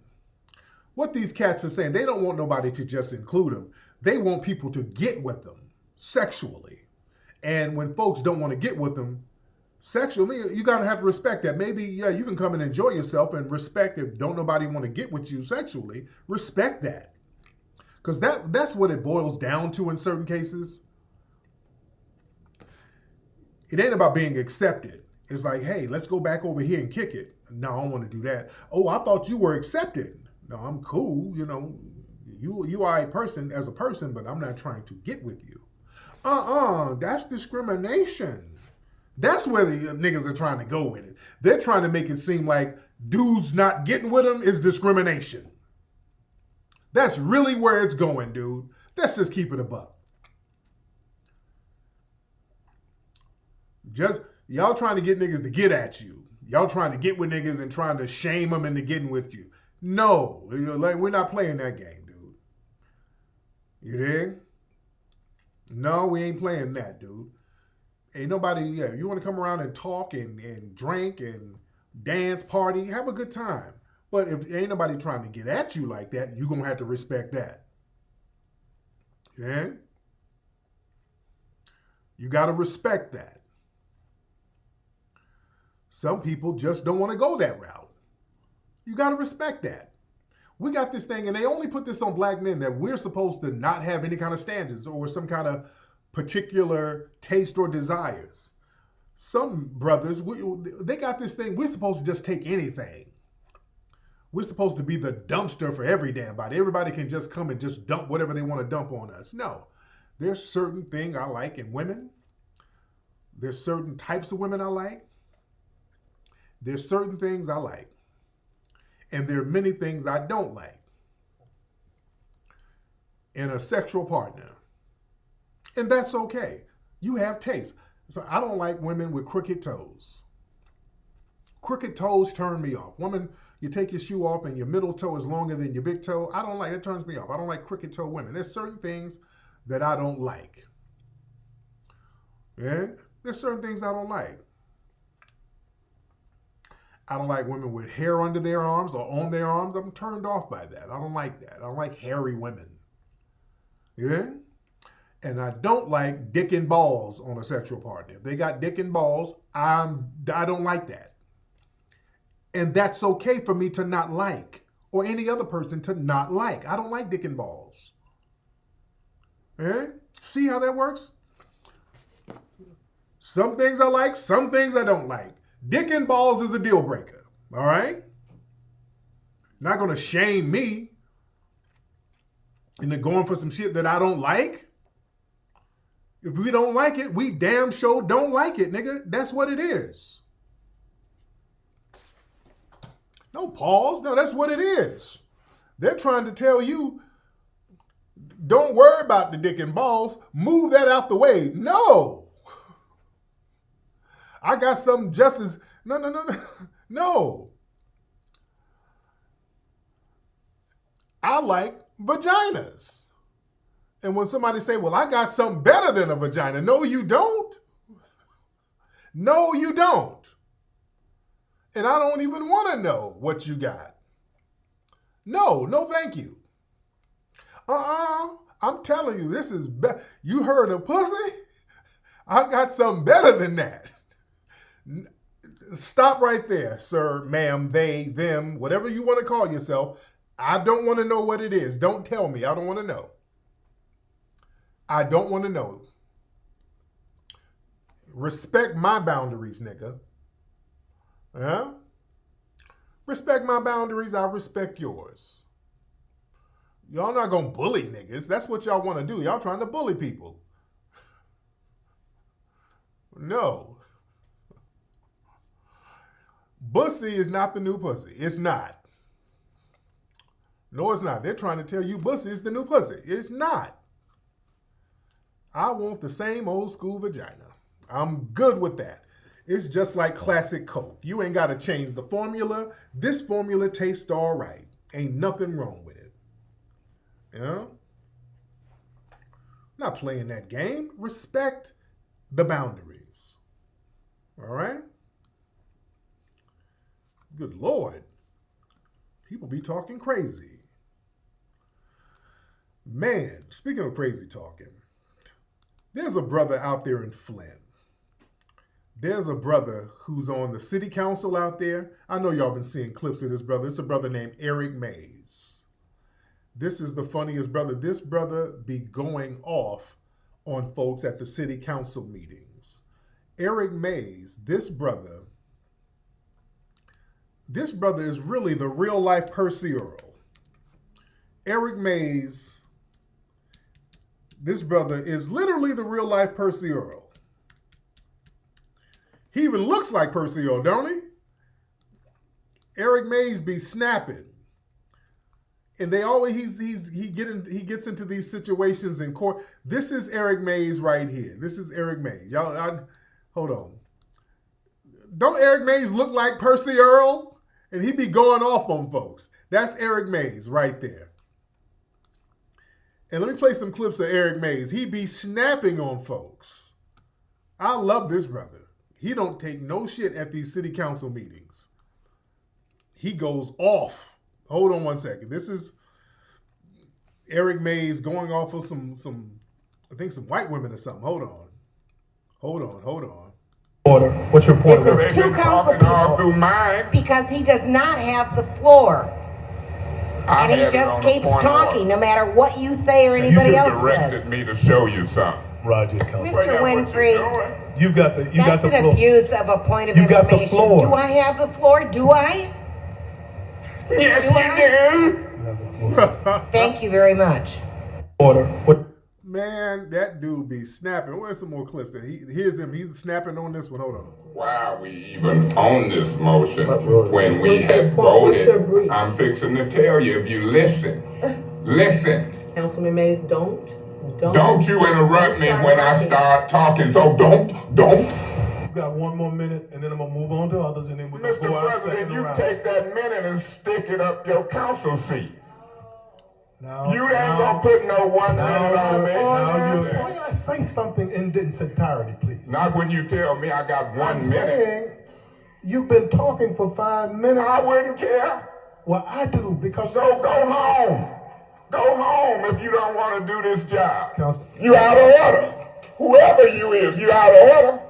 What these cats are saying, they don't want nobody to just include them. They want people to get with them sexually. And when folks don't want to get with them sexually, you gotta have to respect that. Maybe, you can come and enjoy yourself and respect if don't nobody want to get with you sexually. Respect that. Because that's what it boils down to in certain cases. It ain't about being accepted. It's like, hey, let's go back over here and kick it. No, I don't want to do that. Oh, I thought you were accepted. No, I'm cool. You know, you are a person as a person, but I'm not trying to get with you. That's discrimination. That's where the niggas are trying to go with it. They're trying to make it seem like dudes not getting with them is discrimination. That's really where it's going, dude. Let's just keep it a buck. Just y'all trying to get niggas to get at you. Y'all trying to get with niggas and trying to shame them into getting with you. No, like we're not playing that game, dude. You dig? No, we ain't playing that, dude. Ain't nobody, you want to come around and talk and drink and dance, party, have a good time. But if ain't nobody trying to get at you like that, you're going to have to respect that. Yeah? You got to respect that. Some people just don't want to go that route. You got to respect that. We got this thing, and they only put this on Black men that we're supposed to not have any kind of standards or some kind of particular taste or desires. Some brothers, they got this thing, we're supposed to just take anything. We're supposed to be the dumpster for every damn body. Everybody can just come and just dump whatever they want to dump on us. No, there's certain things I like in women. There's certain types of women I like. There's certain things I like. And there are many things I don't like in a sexual partner. And that's okay. You have taste. So I don't like women with crooked toes. Crooked toes turn me off. Woman, you take your shoe off and your middle toe is longer than your big toe. I don't like it. It turns me off. I don't like crooked toe women. There's certain things that I don't like. Yeah? There's certain things I don't like. I don't like women with hair under their arms or on their arms. I'm turned off by that. I don't like that. I don't like hairy women. Yeah? And I don't like dick and balls on a sexual partner. If they got dick and balls, I don't like that. And that's okay for me to not like, or any other person to not like. I don't like dick and balls. All right? See how that works? Some things I like, some things I don't like. Dick and balls is a deal breaker. All right? Not going to shame me into going for some shit that I don't like. If we don't like it, we damn sure don't like it, nigga. That's what it is. No pause. No, that's what it is. They're trying to tell you, don't worry about the dick and balls. Move that out the way. No. I got something just as... No. I like vaginas. And when somebody say, well, I got something better than a vagina. No, you don't. No, you don't. And I don't even want to know what you got. No, thank you. I'm telling you, this is better. You heard of pussy? I got something better than that. Stop right there, sir, ma'am, they, them, whatever you want to call yourself. I don't want to know what it is. Don't tell me. I don't want to know. I don't want to know. Respect my boundaries, nigga. Yeah? Respect my boundaries. I respect yours. Y'all not going to bully niggas. That's what y'all want to do. Y'all trying to bully people. No. Bussy is not the new pussy. It's not. No, it's not. They're trying to tell you pussy is the new pussy. It's not. I want the same old school vagina. I'm good with that. It's just like classic Coke. You ain't got to change the formula. This formula tastes all right. Ain't nothing wrong with it. You know? Not playing that game. Respect the boundaries. All right? Good Lord. People be talking crazy. Man, speaking of crazy talking, there's a brother out there in Flint. There's a brother who's on the city council out there. I know y'all been seeing clips of this brother. It's a brother named Eric Mays. This is the funniest brother. This brother be going off on folks at the city council meetings. Eric Mays, this brother is really the real life Percy Earl. Eric Mays, this brother is literally the real life Percy Earl. He even looks like Percy Earl, don't he? Eric Mays be snapping. And they always, he gets into these situations in court. This is Eric Mays right here. This is Eric Mays. Y'all, hold on. Don't Eric Mays look like Percy Earl? And he be going off on folks. That's Eric Mays right there. And let me play some clips of Eric Mays. He be snapping on folks. I love this brother. He don't take no shit at these city council meetings. He goes off. Hold on one second. This is Eric Mays going off of some I think some white women or something. Hold on. Order. What's your point? This is two council people because he does not have the floor. And he just keeps talking no matter what you say or anybody else says. You directed me to show you something. Roger, Council. Mr. Winfrey, you got the floor. that's an abuse of a point of information. You got the floor. Do I have the floor? Do I? Yes, you do. Thank you very much. Order. What? Man, that dude be snapping. Where's some more clips? Here's him. He's snapping on this one. Hold on. Why are we even on this motion when we had voted? I'm fixing to tell you if you listen. Councilman Mays, don't you interrupt me when I start talking. So don't. You got one more minute, and then I'm gonna move on to others, and then we're gonna go out second President, you round. take that minute and stick it up your council seat. Now, You ain't gonna put no 1 minute on me. Now you say something in its entirety, please. Not when you tell me I got 1 I'm minute. saying you've been talking for 5 minutes. I wouldn't care. Well, I do because So go home. Go home if you don't want to do this job. Council. You out of order. Whoever you is, you out of order.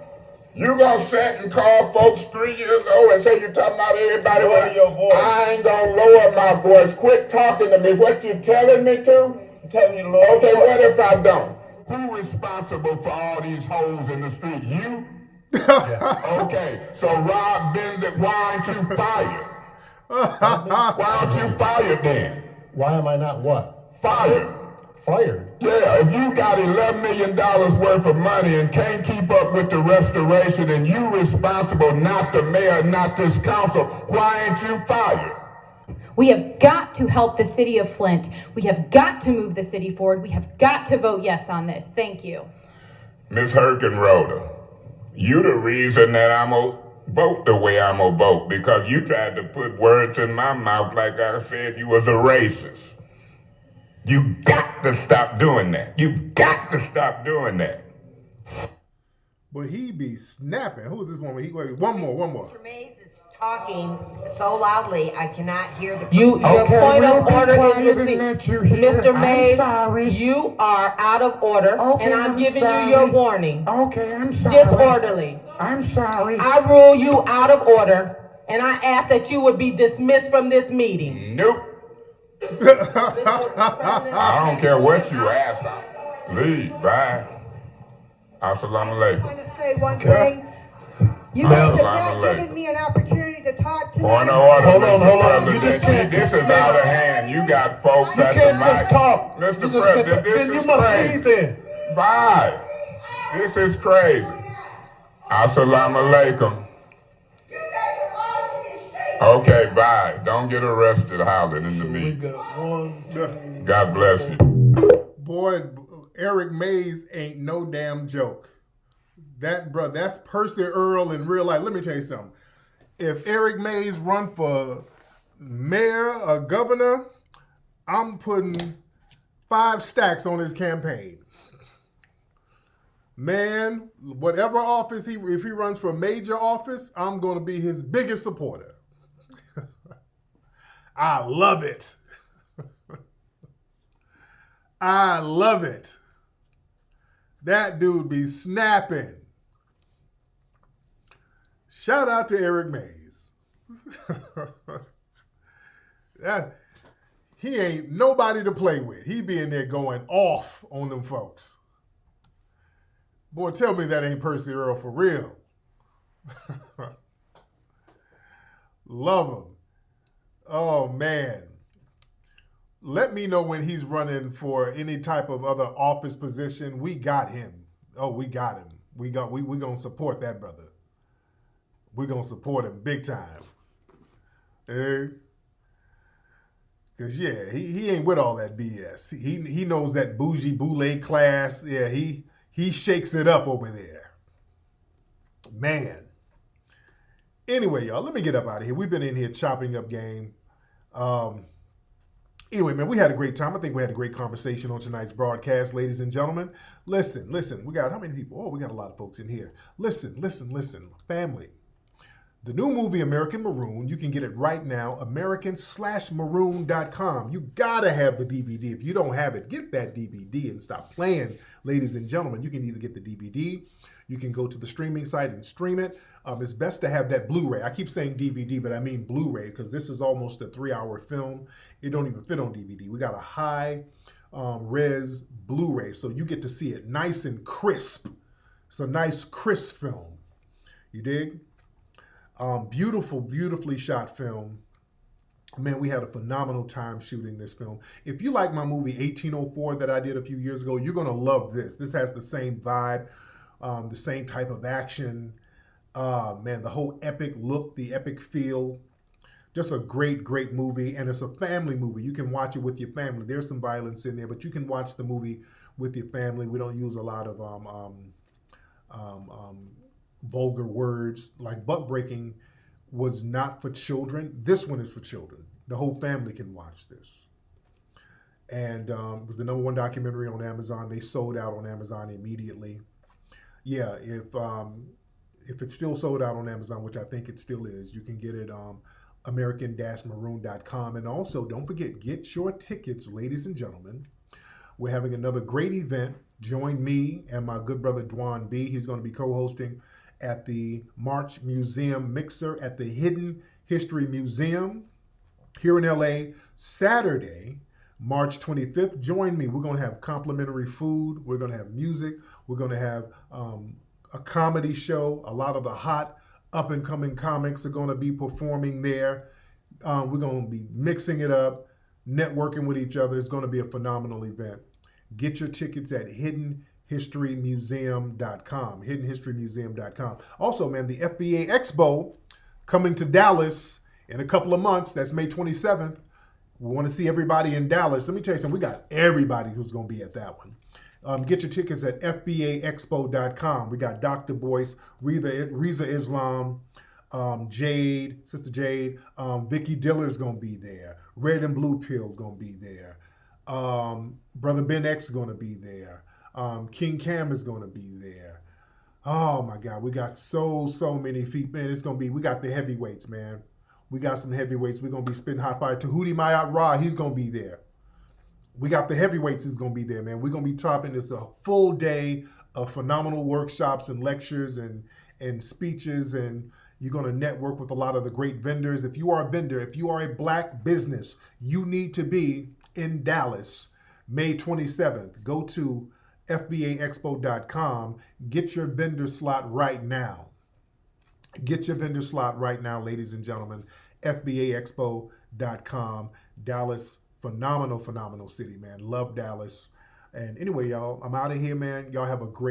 You gonna sit and call folks 3 years old and say you talking about everybody? Lower your voice. I ain't gonna lower my voice. Quit talking to me. What you telling me to? I'm telling you to lower Okay, your voice. what if I don't? Who responsible for all these holes in the street? You? Okay, so Rob Benzick, why aren't you fired? Why aren't you fired then? Why am I not what? Fired. Fired? Yeah, if you got $11 million worth of money and can't keep up with the restoration and you responsible, not the mayor, not this council, why ain't you fired? We have got to help the city of Flint. We have got to move the city forward. We have got to vote yes on this. Thank you. Ms. Herkenroder, you the reason that I'm gonna vote the way I'm gonna vote, because you tried to put words in my mouth like I said you was a racist. You got to stop doing that. You got to stop doing that. But he be snapping. Who is this woman? One more. Mr. Mays is talking so loudly, I cannot hear the Your point of order is received. Mr. Mays, sorry. you are out of order, Okay, and I'm I'm giving sorry. you your warning. Okay, I'm sorry. Disorderly. I'm sorry. I rule you out of order, and I ask that you would be dismissed from this meeting. Nope. I don't care what you ask. Leave. Bye. Assalamu I'm alaikum. going to say one thing. You guys have not given me an opportunity to talk tonight. Point of order, Hold on, Mr. hold on. President. You just can't- This is out of hand. You got folks You at the can't mic. just talk. Mr. You just President, can't- this then you is must crazy. leave then. Bye. This is crazy. Assalamu alaikum. Okay, bye. Don't get arrested hollering in the We meeting. got one. God bless you. Boy, Eric Mays ain't no damn joke. That's Percy Earl in real life. Let me tell you something. If Eric Mays run for mayor or governor, I'm putting 5 stacks on his campaign. Man, whatever office if he runs for major office, I'm going to be his biggest supporter. I love it. I love it. That dude be snapping. Shout out to Eric Mays. He ain't nobody to play with. He be in there going off on them folks. Boy, tell me that ain't Percy Earl for real. Love him. Oh, man. Let me know when he's running for any type of other office position. We got him. Oh, we got him. We gonna support that brother. We gonna support him big time. Cause yeah, he ain't with all that BS. He knows that bougie boule class. Yeah, he shakes it up over there. Man. Anyway, y'all, let me get up out of here. We've been in here chopping up game. Anyway, man, we had a great time. I think we had a great conversation on tonight's broadcast, ladies and gentlemen. Listen. We got how many people? Oh, we got a lot of folks in here. Listen, family. The new movie, American Maroon, you can get it right now, American/Maroon.com. You gotta have the DVD. If you don't have it, get that DVD and stop playing, ladies and gentlemen. You can either get the DVD, you can go to the streaming site and stream it. It's best to have that Blu-ray. I keep saying DVD, but I mean Blu-ray because this is almost a 3-hour film. It don't even fit on DVD. We got a high res Blu-ray, so you get to see it nice and crisp. It's a nice, crisp film. You dig? Beautifully shot film. Man, we had a phenomenal time shooting this film. If you like my movie 1804 that I did a few years ago, you're going to love this. This has the same vibe, the same type of action. Man, the whole epic look, the epic feel. Just a great movie, and it's a family movie. You can watch it with your family. There's some violence in there, but you can watch the movie with your family. We don't use a lot of vulgar words. Like butt breaking was not for children. This one is for children. The whole family can watch this. And it was the #1 documentary on Amazon. They sold out on Amazon immediately. Yeah, if it's still sold out on Amazon, which I think it still is, you can get it American-Maroon.com. And also, don't forget, get your tickets, ladies and gentlemen. We're having another great event. Join me and my good brother, Dwan B. He's going to be co-hosting at the March Museum Mixer at the Hidden History Museum here in LA, Saturday, March 25th. Join me. We're going to have complimentary food. We're going to have music. We're going to have a comedy show. A lot of the hot up-and-coming comics are going to be performing there. We're going to be mixing it up, networking with each other. It's going to be a phenomenal event. Get your tickets at hiddenhistorymuseum.com, hiddenhistorymuseum.com. Also, man, the FBA Expo coming to Dallas in a couple of months. That's May 27th. We want to see everybody in Dallas. Let me tell you something. We got everybody who's going to be at that one. Get your tickets at fbaexpo.com. We got Dr. Boyce, Reza Islam, Jade, Sister Jade, Vicky Diller's going to be there. Red and Blue Pill's going to be there. Brother Ben X is going to be there. King Cam is going to be there. Oh my God, we got so many feet, man. It's going to be, we got the heavyweights, man. We got some heavyweights. We're going to be spitting hot fire. Tahuti Mayat Ra, he's going to be there. We got the heavyweights who's going to be there, man. We're going to be topping this a full day of phenomenal workshops and lectures and speeches, and you're going to network with a lot of the great vendors. If you are a vendor, if you are a black business, you need to be in Dallas, May 27th. Go to fbaexpo.com. Get your vendor slot right now. Get your vendor slot right now, ladies and gentlemen. fbaexpo.com. Dallas, phenomenal city, man. Love Dallas. And anyway, y'all, I'm out of here, man. Y'all have a great